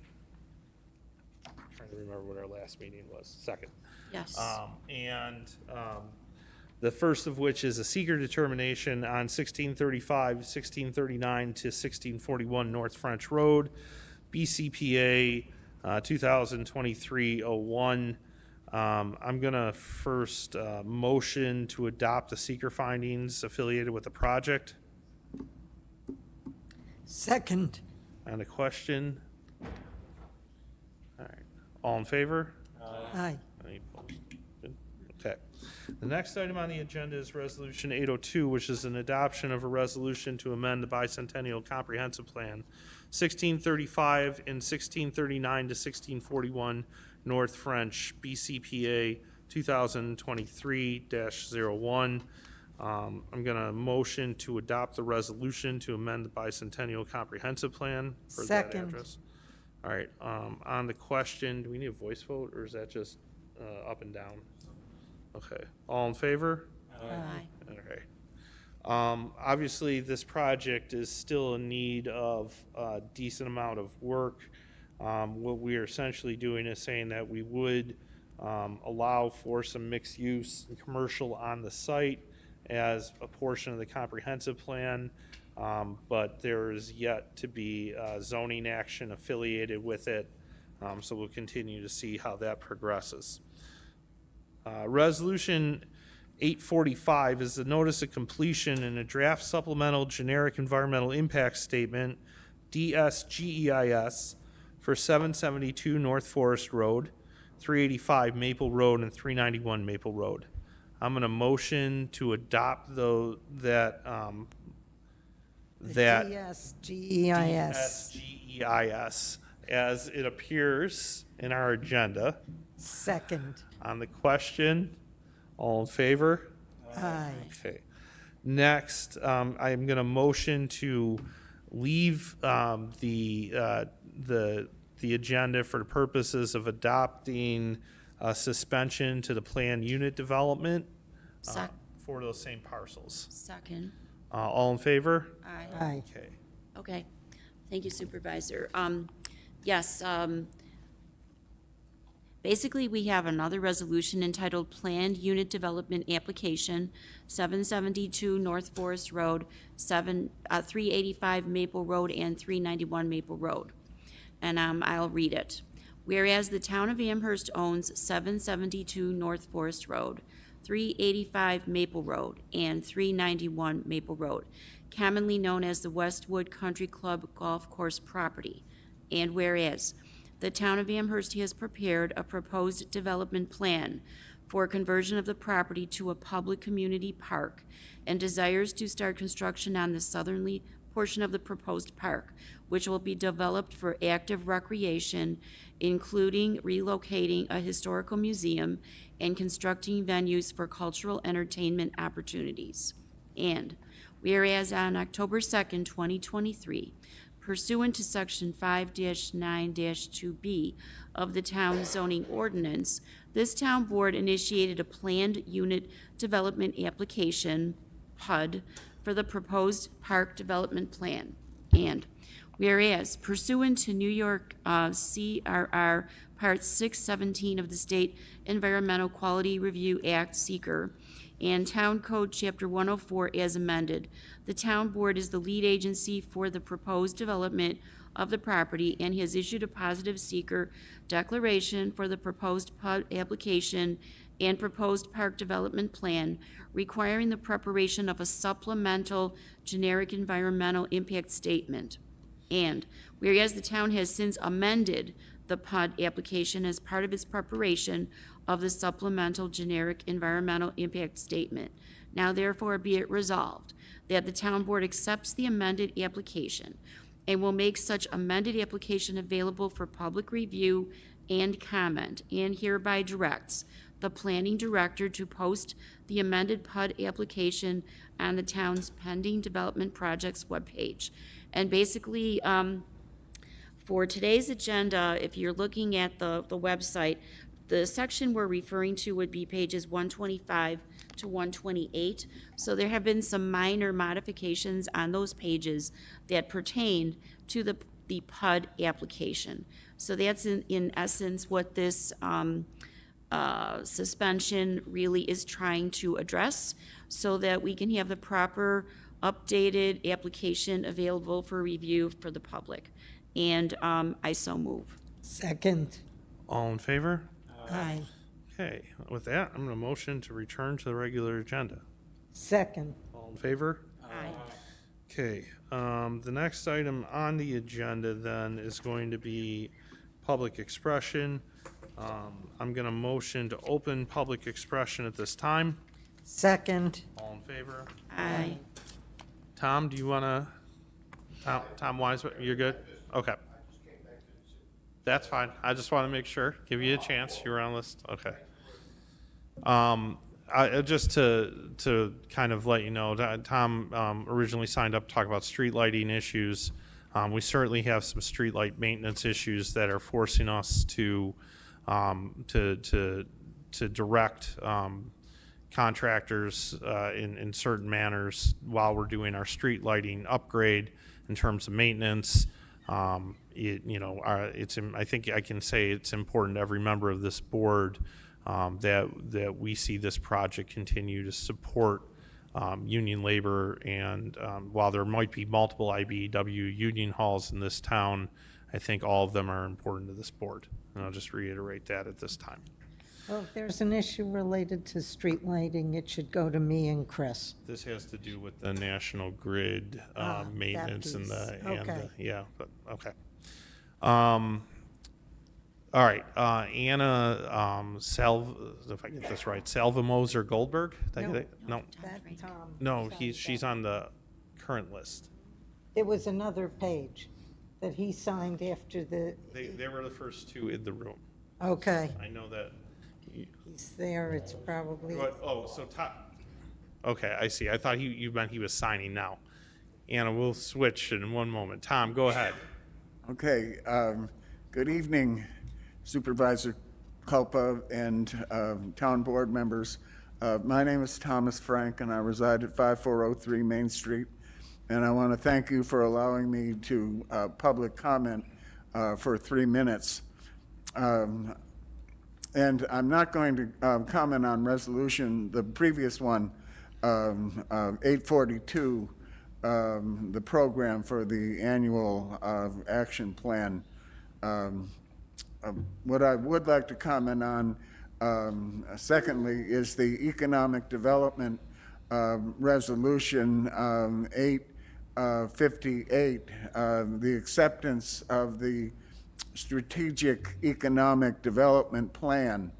I'm trying to remember what our last meeting was, 2nd. Yes. The first of which is a seeker determination on 1635, 1639 to 1641 North French Road, BCPA 2023-01. I'm going to first motion to adopt the seeker findings affiliated with the project. Second. And a question? All right. All in favor? Aye. Any opposed? Good. Okay. The next item on the agenda is Resolution 802, which is an adoption of a resolution to amend the bicentennial comprehensive plan, 1635 and 1639 to 1641 North French, BCPA 2023-01. I'm going to motion to adopt the resolution to amend the bicentennial comprehensive plan for that Second. address. All right, on the question, do we need a voice vote, or is that just up and down? Okay, all in favor? Aye. Okay. Obviously, this project is still in need of a decent amount of work. What we are essentially doing is saying that we would allow for some mixed use and commercial on the site as a portion of the comprehensive plan, but there is yet to be zoning action affiliated with it, so we'll continue to see how that progresses. Resolution 845 is the notice of completion and a draft supplemental generic environmental impact statement, DSGEIS, for 772 North Forest Road, 385 Maple Road, and 391 Maple Road. I'm going to motion to adopt that DSGEIS. DSGEIS as it appears in our agenda. Second. On the question, all in favor? Aye. Okay. Next, I'm going to motion to leave the agenda for the purposes of adopting a suspension to the planned unit development for those same parcels. Second. All in favor? Aye. Aye. Okay. Okay. Thank you, Supervisor. Yes, basically, we have another resolution entitled Planned Unit Development Application, 772 North Forest Road, 385 Maple Road, and 391 Maple Road. And I'll read it. Whereas the town of Amherst owns 772 North Forest Road, 385 Maple Road, and 391 Maple Road, commonly known as the Westwood Country Club Golf Course property. And whereas the town of Amherst has prepared a proposed development plan for conversion of the property to a public community park and desires to start construction on the southerly portion of the proposed park, which will be developed for active recreation, including relocating a historical museum and constructing venues for cultural entertainment opportunities. And whereas on October 2nd, 2023, pursuant to Section 5-9-2B of the Town Zoning Ordinance, this Town Board initiated a Planned Unit Development Application, PUD, for the proposed park development plan. And whereas pursuant to New York CRR Part 617 of the State Environmental Quality Review Act, SEQR, and Town Code Chapter 104 as amended, the Town Board is the lead agency for the proposed development of the property and has issued a positive SEQR declaration for the proposed PUD application and proposed park development plan, requiring the preparation of a supplemental generic environmental impact statement. And whereas the town has since amended the PUD application as part of its preparation of the supplemental generic environmental impact statement, now therefore be it resolved that the town board accepts the amended application and will make such amended application available for public review and comment, and hereby directs the planning director to post the amended PUD application on the town's pending development projects webpage. And basically, for today's agenda, if you're looking at the website, the section we're referring to would be pages 125 to 128. So there have been some minor modifications on those pages that pertain to the PUD application. So that's in essence what this suspension really is trying to address, so that we can have the proper updated application available for review for the public. And I so move. Second. All in favor? Aye. Okay, with that, I'm going to motion to return to the regular agenda. Second. All in favor? Aye. Okay, the next item on the agenda then is going to be public expression. I'm going to motion to open public expression at this time. Second. All in favor? Aye. Tom, do you want to, Tom Wise, you're good? Okay. That's fine. I just want to make sure, give you a chance. You're on the list. Okay. Just to kind of let you know, Tom originally signed up to talk about street lighting issues. We certainly have some street light maintenance issues that are forcing us to direct contractors in certain manners while we're doing our street lighting upgrade in terms of maintenance. I think I can say it's important to every member of this board that we see this project continue to support union labor. And while there might be multiple IBEW union halls in this town, I think all of them are important to this board. And I'll just reiterate that at this time. Well, if there's an issue related to street lighting, it should go to me and Chris. This has to do with the National Grid that maintenance and piece. Okay. yeah, but, okay. All right, Anna if I get this right, Salvamoser Goldberg? Did I get it? No, That, Tom. no, she's on the current list. It was another page that he signed after the, They were the first two in the room. okay, I know that. he's there, it's probably, So okay, I see. I thought you meant he was signing now. Anna, we'll switch in one moment. Tom, go ahead. Okay, good evening, Supervisor Culpa and town board members. My name is Thomas Frank, and I reside at 5403 Main Street. And I want to thank you for allowing me to public comment for 3 minutes. And I'm not going to comment on resolution, the previous one, 842, the program for the annual action plan. What I would like to comment on, secondly, is the economic development resolution 858, the acceptance of the strategic economic development plan.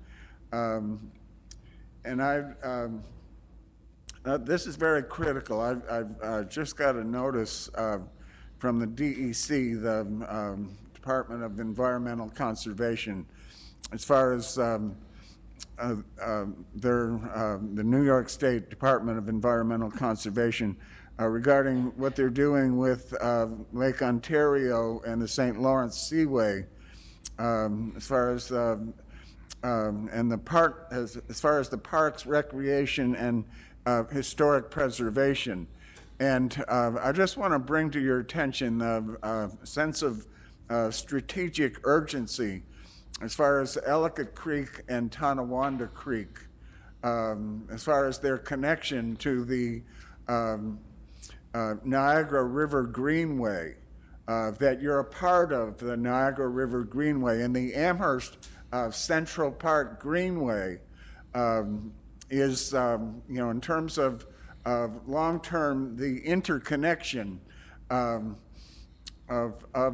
This is very critical. I've just got a notice from the DEC, the Department of Environmental Conservation, as far as the New York State Department of Environmental Conservation regarding what they're doing with Lake Ontario and the St. Lawrence Seaway, as far as and the park, as far as the parks, recreation, and historic preservation. And I just want to bring to your attention a sense of strategic urgency as far as Ellicott Creek and Tonawanda Creek, as far as their connection to the Niagara River Greenway, that you're a part of the Niagara River Greenway. And the Amherst Central Park Greenway is, in terms of long-term, the interconnection of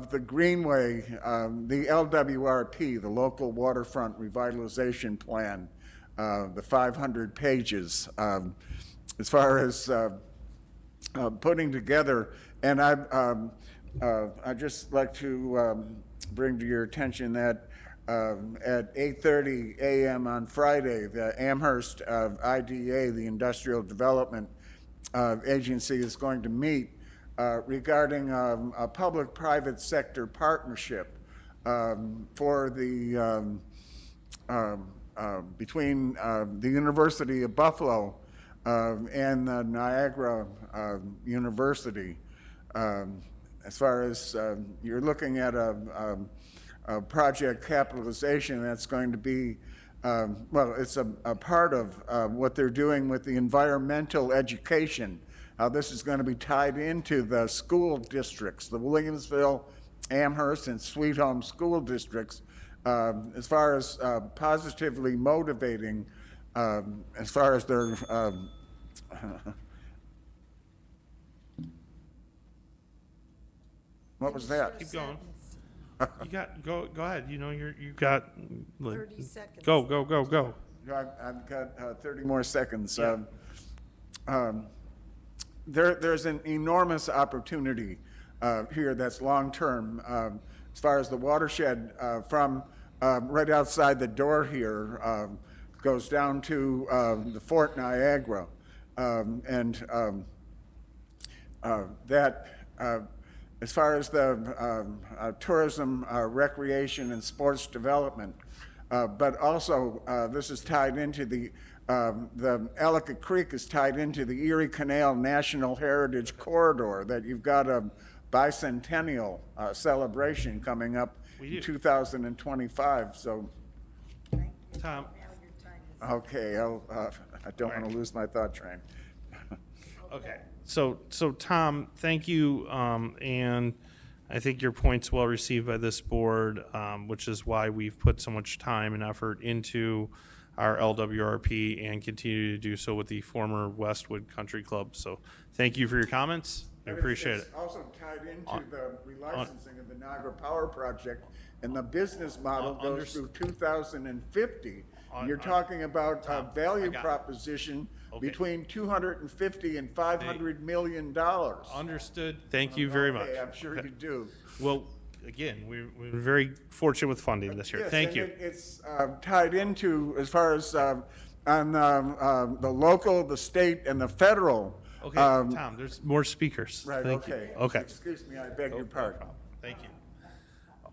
the Greenway, the LWRP, the Local Waterfront Revitalization Plan, the 500 pages, as far as putting together. And I'd just like to bring to your attention that at 8:30 a.m. on Friday, the Amherst IDA, the Industrial Development Agency, is going to meet regarding a public-private sector partnership for the between the University of Buffalo and the Niagara University. As far as you're looking at a project capitalization that's going to be, well, it's a part of what they're doing with the environmental education. How this is going to be tied into the school districts, the Williamsville, Amherst, and Sweet Home school districts, as far as positively motivating, as far as their what was that? Keep going. You got, go ahead. You got. 30 seconds. Go. I've got 30 more seconds. Yeah. There's an enormous opportunity here that's long-term, as far as the watershed from right outside the door here goes down to the Fort Niagara, and that as far as the tourism, recreation, and sports development, but also this is tied into the Ellicott Creek is tied into the Erie Canal National Heritage Corridor, that you've got a bicentennial celebration coming up in 2025. So, Tom, Okay, I don't want to lose my thought train. Okay. So Tom, thank you, and I think your point's well received by this board, which is why we've put so much time and effort into our LWRP and continue to do so with the former Westwood Country Club. So thank you for your comments. I appreciate It's it. also tied into the relicensing of the Niagara Power Project, and the business model goes through 2050. You're talking about a value proposition between 250 and 500 million dollars. Understood. Thank you very much. Okay, I'm sure you do. Well, again, we're very fortunate with funding this year. Yes, Thank and you. It's tied into, as far as on the local, the state, and the federal. Okay, Tom, there's more speakers. Right, Thank you. okay. Okay. Excuse me, I beg your pardon. Thank you.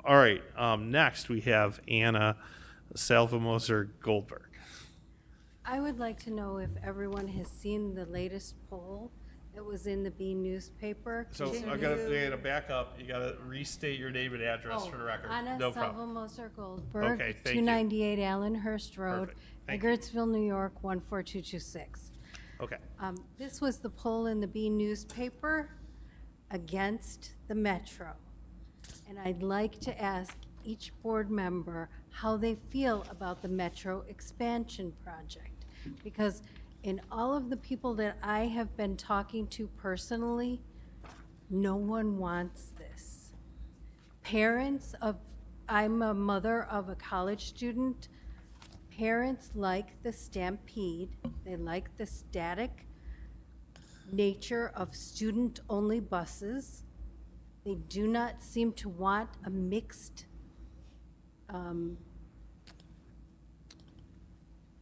All right, next we have Anna Salvamoser Goldberg. I would like to know if everyone has seen the latest poll that was in the Bee newspaper. So I gotta back up. You gotta restate your name and address for the record. Anna No problem. Salvamoser Goldberg, Okay, thank you. 298 Allenhurst Road, Perfect. Thank you. Edgartsville, New York, 14226. Okay. This was the poll in the Bee newspaper against the Metro. And I'd like to ask each board member how they feel about the Metro expansion project. Because in all of the people that I have been talking to personally, no one wants this. I'm a mother of a college student. Parents like the stampede. They like the static nature of student-only buses. They do not seem to want a mixed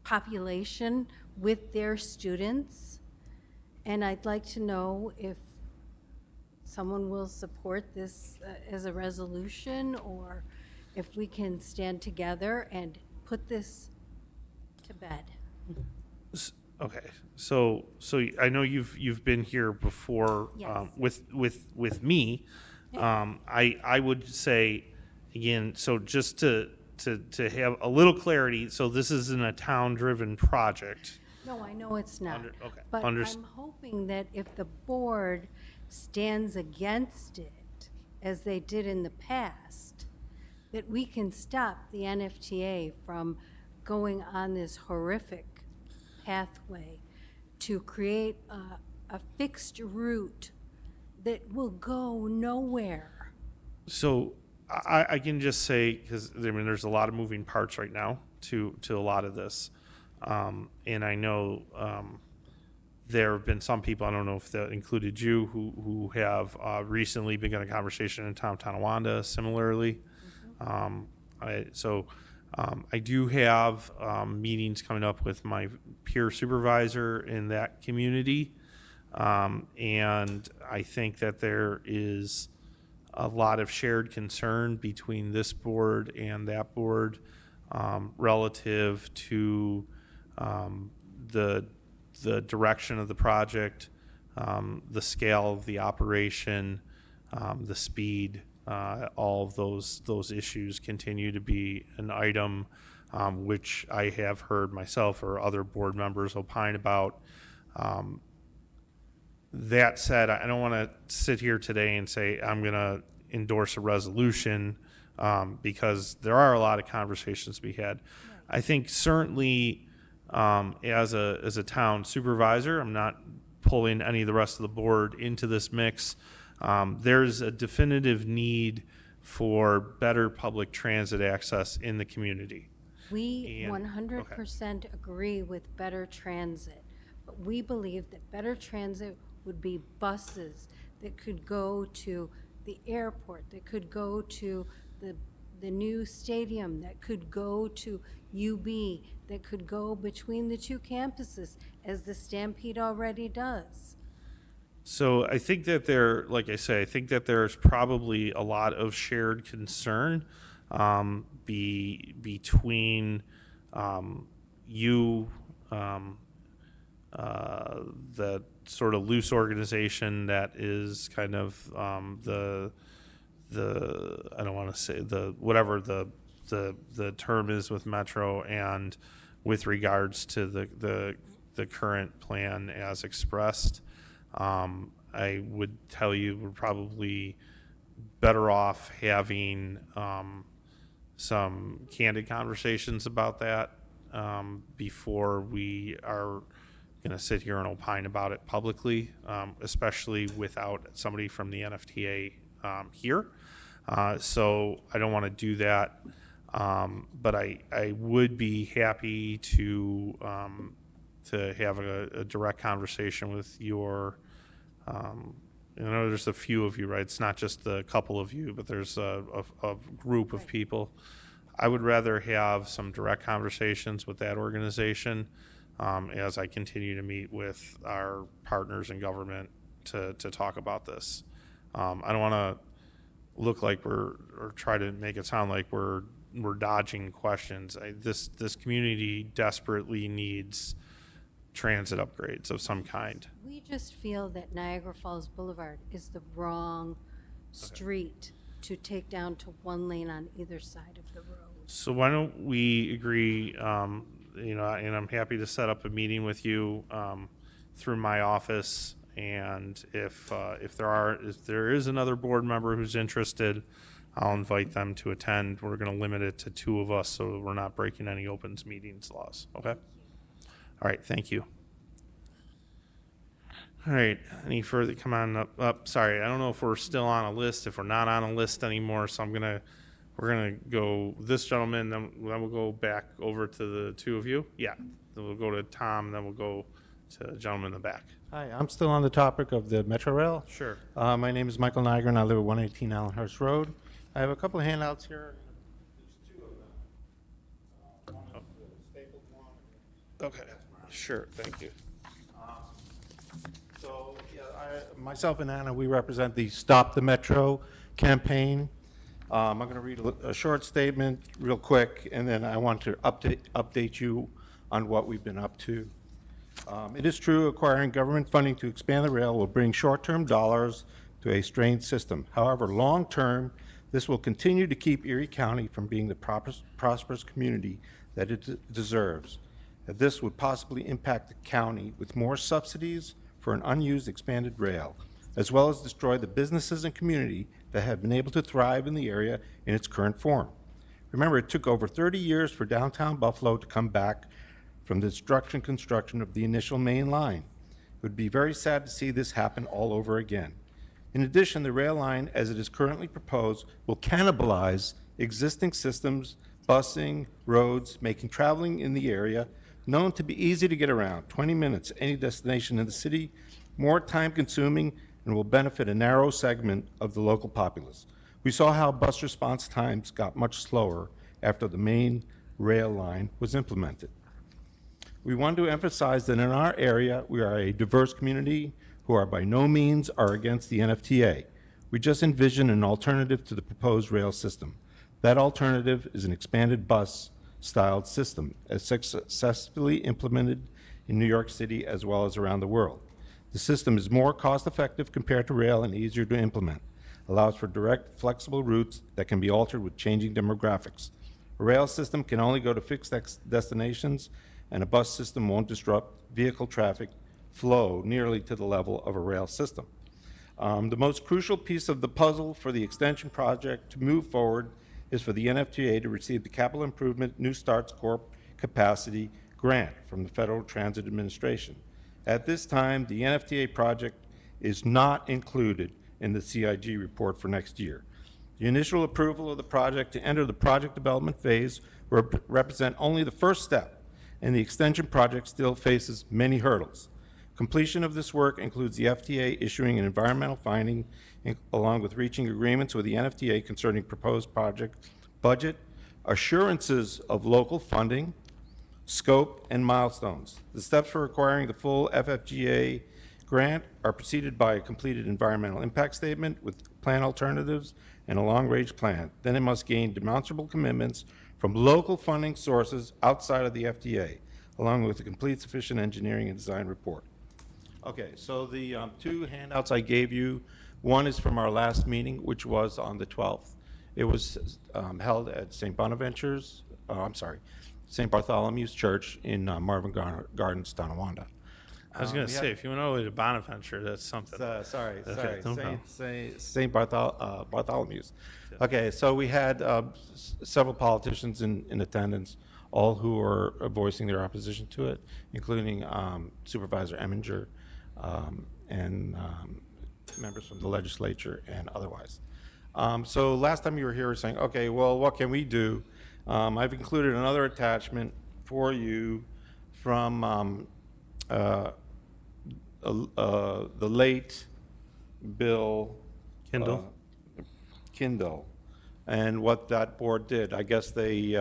population with their students. And I'd like to know if someone will support this as a resolution, or if we can stand together and put this to bed. Okay. So I know you've been here before Yes. with me. I would say again. So just to have a little clarity. So this isn't a town-driven project. No, I know it's not. Okay. But I'm hoping that if the board stands against it, as they did in the past, that we can stop the NFTA from going on this horrific pathway to create a fixed route that will go nowhere. So I can just say, because I mean, there's a lot of moving parts right now to a lot of this, and I know there have been some people, I don't know if that included you, who have recently begun a conversation in town Tonawanda similarly. I do have meetings coming up with my peer supervisor in that community, and I think that there is a lot of shared concern between this board and that board relative to the direction of the project, the scale of the operation, the speed. All of those issues continue to be an item which I have heard myself or other board members opine about. That said, I don't want to sit here today and say I'm going to endorse a resolution because there are a lot of conversations to be had. I think certainly as a town supervisor, I'm not pulling any of the rest of the board into this mix. There's a definitive need for better public transit access in the community. We And- 100% agree with better transit, but we believe that better transit would be buses that could go to the airport, that could go to the new stadium, that could go to UB, that could go between the two campuses, as the Stampede already does. So I think that like I say, I think that there's probably a lot of shared concern between you, the sort of loose organization that is kind of the I don't want to say whatever the term is with Metro, and with regards to the current plan as expressed. I would tell you we're probably better off having some candid conversations about that before we are going to sit here and opine about it publicly, especially without somebody from the NFTA here. So I don't want to do that, but I would be happy to have a direct conversation with your. I know there's a few of you, right? It's not just a couple of you, but there's a group of people. I would rather have some direct conversations with that organization as I continue to meet with our partners in government to talk about this. I don't want to look like or try to make it sound like we're dodging questions. This community desperately needs transit upgrades of some kind. We just feel that Niagara Falls Boulevard is the wrong street to take down to one lane on either side of the road. So why don't we agree, and I'm happy to set up a meeting with you through my office, and if there is another board member who's interested, I'll invite them to attend. We're going to limit it to 2 of us so we're not breaking any opens meetings laws, okay? All right, thank you. All right, any further, come on up. Sorry, I don't know if we're still on a list, if we're not on a list anymore, so we're gonna go this gentleman, then we'll go back over to the 2 of you. Yeah, then we'll go to Tom, then we'll go to the gentleman in the back. Hi, I'm still on the topic of the Metro Rail. Sure. My name is Michael Niger, and I live at 118 Amherst Road. I have a couple of handouts here. There's 2 of them. One is the stapled one. Okay, sure, thank you. So, yeah, myself and Anna, we represent the Stop the Metro campaign. I'm going to read a short statement real quick, and then I want to update you on what we've been up to. It is true acquiring government funding to expand the rail will bring short-term dollars to a strained system. However, long-term, this will continue to keep Erie County from being the prosperous community that it deserves. This would possibly impact the county with more subsidies for an unused expanded rail, as well as destroy the businesses and community that have been able to thrive in the area in its current form. Remember, it took over 30 years for downtown Buffalo to come back from the construction of the initial main line. It would be very sad to see this happen all over again. In addition, the rail line, as it is currently proposed, will cannibalize existing systems, busing, roads, making traveling in the area known to be easy to get around, 20 minutes, any destination in the city, more time-consuming, and will benefit a narrow segment of the local populace. We saw how bus response times got much slower after the main rail line was implemented. We want to emphasize that in our area, we are a diverse community who are by no means are against the NFTA. We just envision an alternative to the proposed rail system. That alternative is an expanded bus-styled system, as successfully implemented in New York City as well as around the world. The system is more cost-effective compared to rail and easier to implement, allows for direct, flexible routes that can be altered with changing demographics. A rail system can only go to fixed destinations, and a bus system won't disrupt vehicle traffic flow nearly to the level of a rail system. The most crucial piece of the puzzle for the extension project to move forward is for the NFTA to receive the Capital Improvement New Starts Corp. Capacity grant from the Federal Transit Administration. At this time, the NFTA project is not included in the CIG report for next year. The initial approval of the project to enter the project development phase will represent only the first step, and the extension project still faces many hurdles. Completion of this work includes the FTA issuing an environmental finding, along with reaching agreements with the NFTA concerning proposed project budget, assurances of local funding, scope, and milestones. The steps for acquiring the full FFGA grant are preceded by a completed environmental impact statement with plan alternatives and a long-range plan. Then it must gain demonstrable commitments from local funding sources outside of the FTA, along with a complete sufficient engineering and design report. Okay, so the 2 handouts I gave you, one is from our last meeting, which was on the 12th. It was held at St. Bonaventure's, St. Bartholomew's Church in Marvin Gardens, Tonawanda. I was going to say, if you went all the way to Bonaventure, that's something. Sorry, Okay, no problem. St. Bartholomew's. Okay, so we had several politicians in attendance, all who are voicing their opposition to it, including Supervisor Eminger and members from the legislature and otherwise. So last time you were here, we were saying, okay, well, what can we do? I've included another attachment for you from the late Bill Kindle, and what that board did. I guess they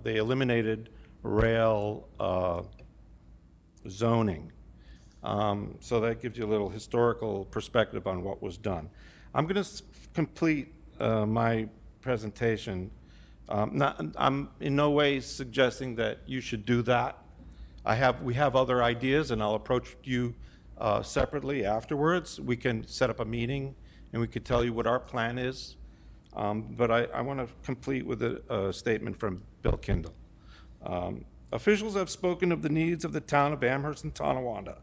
eliminated rail zoning. So that gives you a little historical perspective on what was done. I'm going to complete my presentation. I'm in no way suggesting that you should do that. We have other ideas, and I'll approach you separately afterwards. We can set up a meeting, and we could tell you what our plan is. But I want to complete with a statement from Bill Kindle. Officials have spoken of the needs of the town of Amherst and Tonawanda,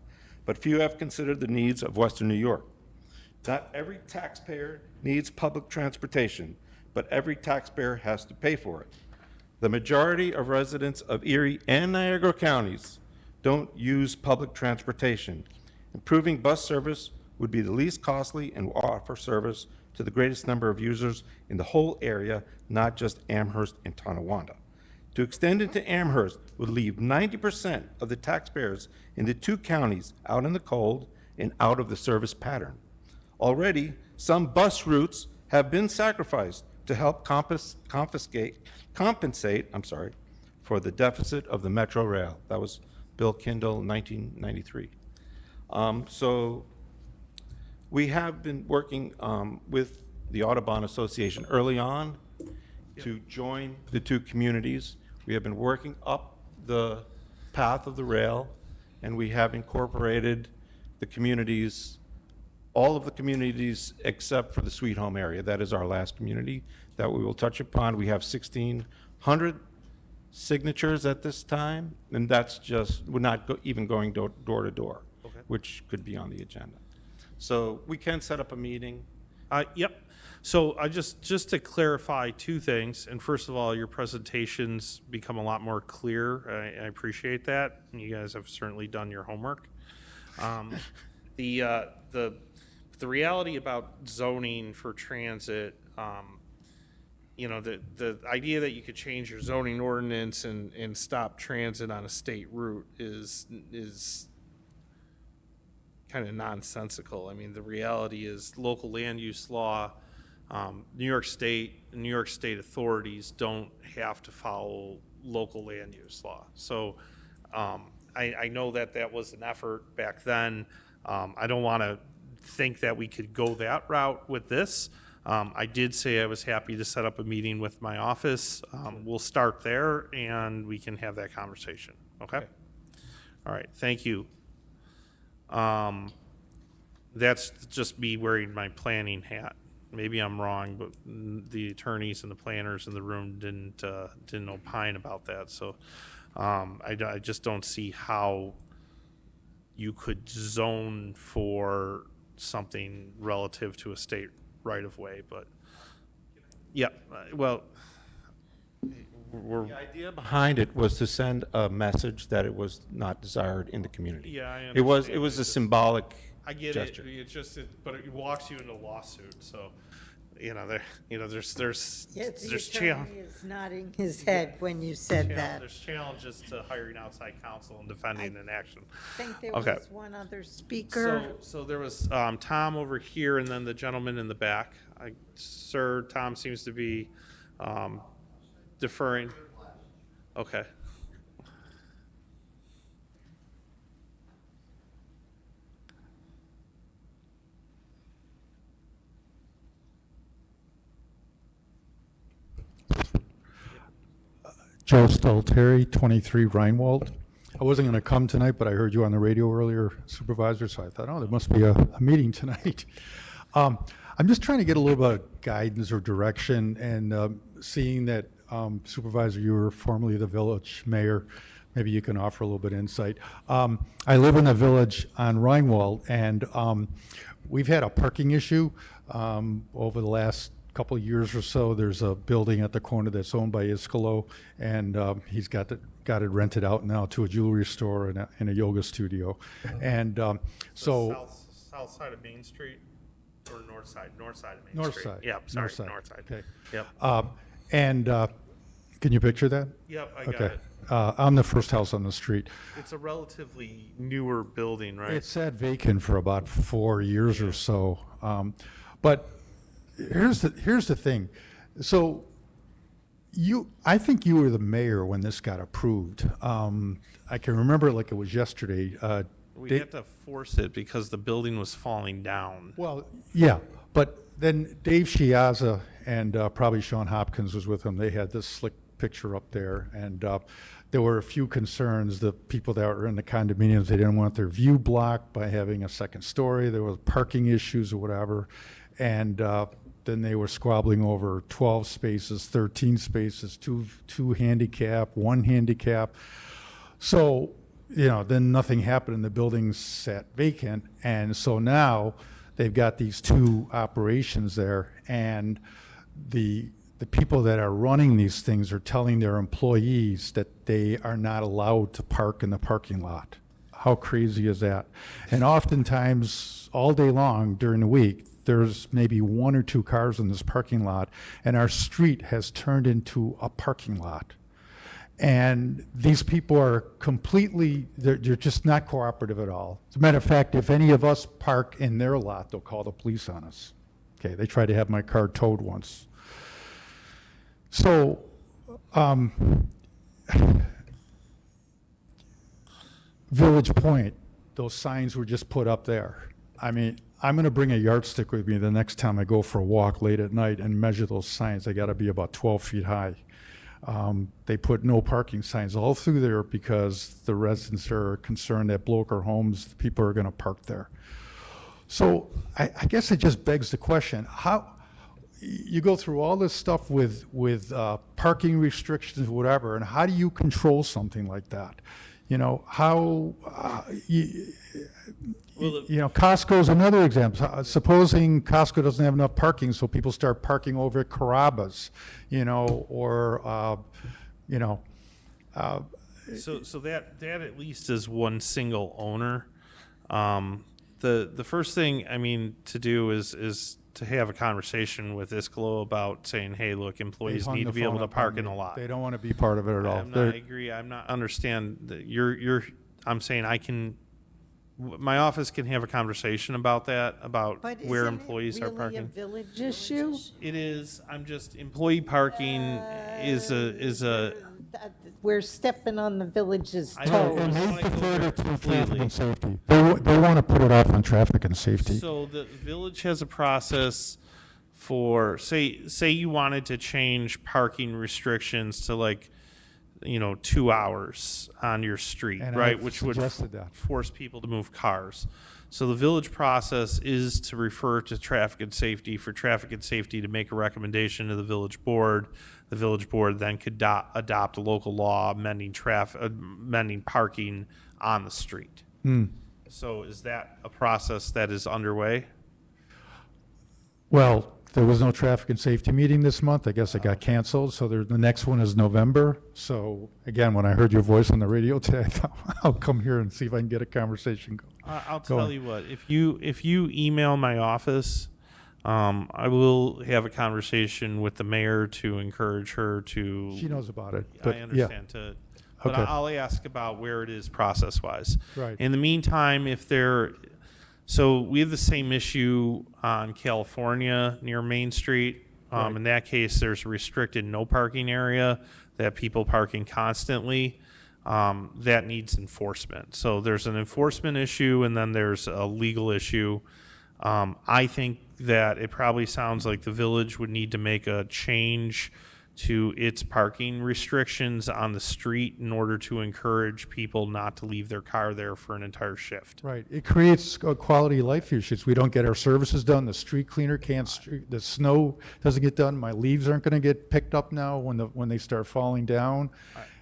but few have considered the needs of Western New York. Not every taxpayer needs public transportation, but every taxpayer has to pay for it. The majority of residents of Erie and Niagara counties don't use public transportation. Improving bus service would be the least costly and will offer service to the greatest number of users in the whole area, not just Amherst and Tonawanda. To extend into Amherst would leave 90% of the taxpayers in the two counties out in the cold and out of the service pattern. Already, some bus routes have been sacrificed to help compensate for the deficit of the Metro Rail. That was Bill Kindle, 1993. So we have been working with the Audubon Association early on to join the two communities. We have been working up the path of the rail, and we have incorporated the communities, all of the communities except for the Sweet Home area. That is our last community that we will touch upon. We have 1,600 signatures at this time, and that's just, we're not even going door to door, which could be on the agenda. So we can set up a meeting. Yep. So I just to clarify two things, and first of all, your presentations become a lot more clear. I appreciate that. You guys have certainly done your homework. The reality about zoning for transit, the idea that you could change your zoning ordinance and stop transit on a state route is kind of nonsensical. I mean, the reality is local land use law, New York State authorities don't have to follow local land use law. So I know that was an effort back then. I don't want to think that we could go that route with this. I did say I was happy to set up a meeting with my office. We'll start there and we can have that conversation. Okay? All right. Thank you. That's just me wearing my planning hat. Maybe I'm wrong, but the attorneys and the planners in the room didn't opine about that. So I just don't see how you could zone for something relative to a state right-of-way. But yeah, well, The idea behind it was to send a message that it was not desired in the community. Yeah, I It was understand. a symbolic I get gesture. it. It's just, but it walks you into a lawsuit. So, there's Yes, the challenge. attorney is nodding his head when you said that. There's challenges to hiring outside counsel and defending an action. I think there Okay. was one other speaker. So there was Tom over here, and then the gentleman in the back. Sir, Tom seems to be deferring. Okay. Joe Stolteri, 23 Rhinewald. I wasn't going to come tonight, but I heard you on the radio earlier, Supervisor, so I thought, oh, there must be a meeting tonight. I'm just trying to get a little bit of guidance or direction, and seeing that Supervisor, you were formerly the village mayor. Maybe you can offer a little bit of insight. I live in a village on Rhinewald, and we've had a parking issue over the last couple of years or so. There's a building at the corner that's owned by Iskolo, and he's got it rented out now to a jewelry store and a yoga studio. And so South side of Main Street or north side? North side of Main north Street. side. Yep, sorry, north side. Okay. Yep. And can you picture that? Yep, I got Okay. it. I'm the first house on the street. It's a relatively newer building, right? It sat vacant for about 4 years or so. But here's the thing. So I think you were the mayor when this got approved. I can remember it like it was yesterday. We had to force it because the building was falling down. Well, yeah, but then Dave Chiazza and probably Sean Hopkins was with him. They had this slick picture up there, and there were a few concerns. The people that were in the condominiums, they didn't want their view blocked by having a second story. There was parking issues or whatever, and then they were squabbling over 12 spaces, 13 spaces, two handicap, one handicap. So, then nothing happened and the building sat vacant. And so now they've got these two operations there, and the people that are running these things are telling their employees that they are not allowed to park in the parking lot. How crazy is that? And oftentimes, all day long during the week, there's maybe 1 or 2 cars in this parking lot, and our street has turned into a parking lot. And these people are they're just not cooperative at all. As a matter of fact, if any of us park in their lot, they'll call the police on us. Okay, they tried to have my car towed once. So, Village Point, those signs were just put up there. I mean, I'm going to bring a yardstick with me the next time I go for a walk late at night and measure those signs. They got to be about 12 feet high. They put no parking signs all through there because the residents are concerned that Blocher Homes, people are going to park there. So I guess it just begs the question, how you go through all this stuff with parking restrictions, whatever, and how do you control something like that? Costco's another example. Supposing Costco doesn't have enough parking, so people start parking over at Carrabba's, So that at least is one single owner. The first thing to do is to have a conversation with Iskolo about saying, hey, look, employees hung need the to be able phone to up on park in me. a lot. They don't want to be part of it at all. I agree. I'm not understand that I'm saying my office can have a conversation about that, about But where isn't employees it are really a parking. village issue? It is. Employee parking is a. We're stepping on the village's I don't- toes. And they They prefer it to traffic completely. and safety. They want to put it off on traffic and safety. So the village has a process for, say you wanted to change parking restrictions to 2 hours on your street, And right? I've Which would suggested that. force people to move cars. So the village process is to refer to traffic and safety for traffic and safety to make a recommendation to the village board. The village board then could adopt a local law amending parking on the street. So is that a process that is underway? Well, there was no traffic and safety meeting this month. I guess it got canceled, so the next one is November. So again, when I heard your voice on the radio today, I thought, I'll come here and see if I can get a conversation going. I'll tell you what, if you email my office, I will have a conversation with the mayor to encourage her to. She knows about it, but I yeah. understand but Okay. I'll ask about where it is process-wise. Right. In the meantime, so we have the same issue on California near Main Street. Right. In that case, there's a restricted no parking area that people parking constantly. That needs enforcement. So there's an enforcement issue and then there's a legal issue. I think that it probably sounds like the village would need to make a change to its parking restrictions on the street in order to encourage people not to leave their car there for an entire shift. Right. It creates a quality of life issues. We don't get our services done. The street cleaner can't, the snow doesn't get done. My leaves aren't going to get picked up now when they start falling down.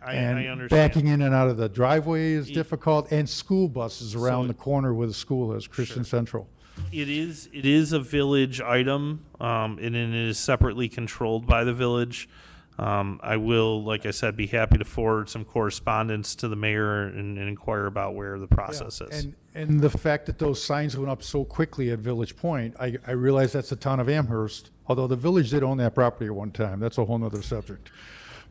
I And understand. backing in and out of the driveway is difficult, and school buses around the corner where the school is, Christian Central. It is a village item, and it is separately controlled by the village. I will, like I said, be happy to forward some correspondence to the mayor and inquire about where the process is. And the fact that those signs went up so quickly at Village Point, I realize that's the town of Amherst, although the village did own that property at one time. That's a whole nother subject.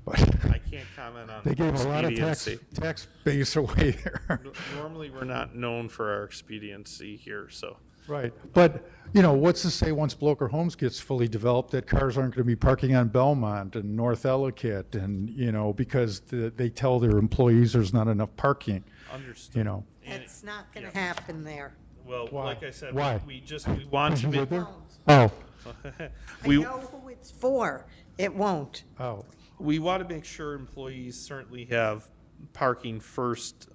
But I can't comment on they gave a lot of expediency. tax base away there. Normally, we're not known for our expediency here, so. Right, but, you know, what's to say once Blocher Homes gets fully developed, that cars aren't going to be parking on Belmont and North Ellicott, and, you know, because they tell their employees there's not enough parking, Understood. you know. It's not going to happen there. Well, Why? like I said, Why? we want to make. Oh, I We, know who it's for. It won't. oh. we want to make sure employees certainly have parking first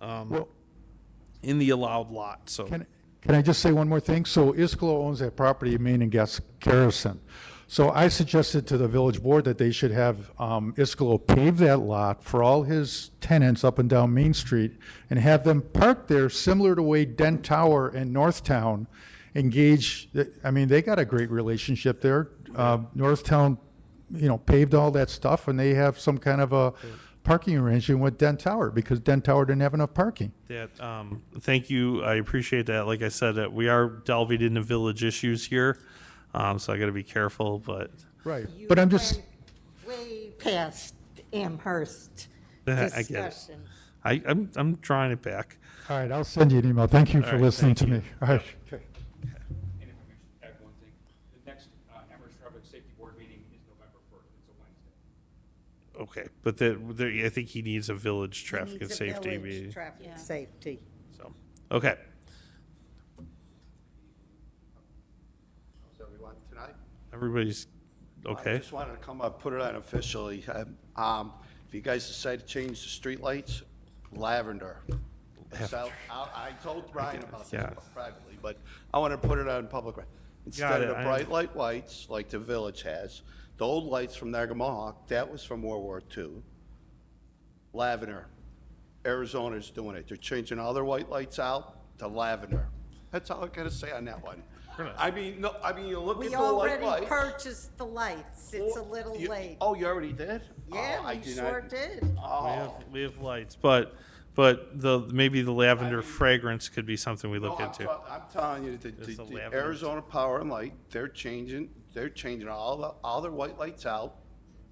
in the allowed lot, so. Can I just say one more thing? So Iskolo owns that property in Maine and Gas Garrison. So I suggested to the village board that they should have Iskolo pave that lot for all his tenants up and down Main Street and have them park there similar to way Dent Tower and Northtown engage. I mean, they got a great relationship there. Northtown, you know, paved all that stuff, and they have some kind of a parking arrangement with Dent Tower because Dent Tower didn't have enough parking. Thank you. I appreciate that. Like I said, we are delving into village issues here, so I got to be careful. But Right. You But I'm just, went way past Amherst I get it. discussion. I'm drawing it back. all right, I'll send you an email. Thank you All for right, listening to thank me. you. All right. And if I may add one thing, the next Amherst Traffic Safety Board meeting is November 1st. It's a Wednesday. Okay, but I think he needs a village traffic and Needs a safety village meeting. Traffic Yeah. safety. So, okay. So we want tonight? Everybody's I okay. just wanted to come up, put it on officially. If you guys decide to change the streetlights, lavender. So I told Brian about this Yeah. privately, but I want to put it on public. Instead it. of the bright light lights like the village has, the old lights from Nagamahawk, that was from World War II. Lavender. Arizona's doing it. They're changing all their white lights out to lavender. That's all I got to say on that one. I mean, you look We at the white already lights. purchased the lights. It's a little late. Oh, you already did? Yeah, Oh, I we did sure not- did. Oh. We have lights, but maybe the lavender fragrance could be something we look No, into. I'm telling you, the Just the lavender. Arizona Power and Light, they're changing all their white lights out.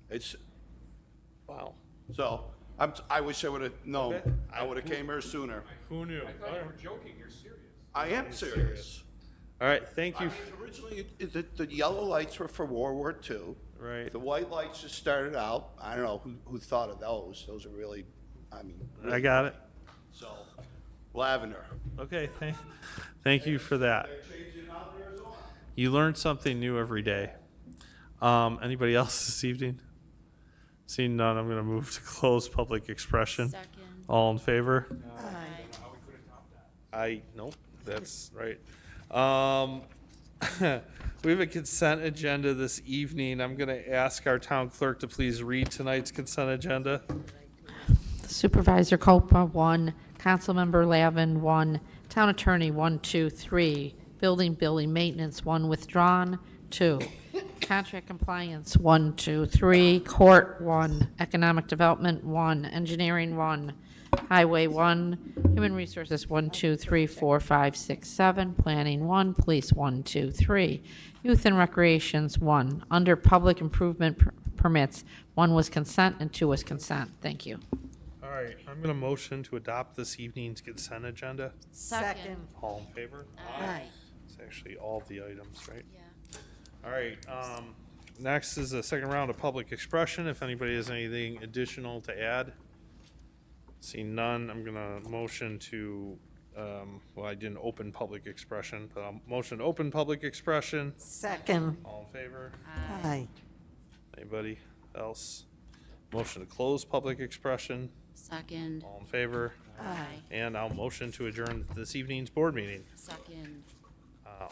It's, Wow. so, I wish I would've known. I would've came here sooner. Who knew? I thought you were joking. You're serious. I am serious. All right, thank I you. mean, originally, the yellow lights were for World War II. Right. The white lights just started out. I don't know who thought of those. Those are really, I mean. I got it. So, lavender. Okay, thank you for that. They're changing out Arizona. You learn something new every day. Anybody else this evening? Seeing none, I'm going to move to close public expression. Second. All in favor? Aye. Nope, that's right. We have a consent agenda this evening. I'm going to ask our town clerk to please read tonight's consent agenda. Supervisor Copa, 1. Councilmember Lavin, 1. Town Attorney, 1, 2, 3. Building Maintenance, 1 withdrawn, 2. Contract Compliance, 1, 2, 3. Court, 1. Economic Development, 1. Engineering, 1. Highway, 1. Human Resources, 1, 2, 3, 4, 5, 6, 7. Planning, 1. Police, 1, 2, 3. Youth and Recreations, 1. Under Public Improvement Permits, 1 was consent and 2 was consent. Thank you. All right, I'm going to motion to adopt this evening's consent agenda. Second. All in favor? Aye. It's actually all the items, right? Yeah. All right, next is the second round of public expression. If anybody has anything additional to add. Seeing none, I'm gonna motion to, well, I didn't open public expression, but I'll motion to open public expression. Second. All in favor? Aye. Anybody else? Motion to close public expression. Second. All in favor? Aye. And I'll motion to adjourn this evening's board meeting. Second. All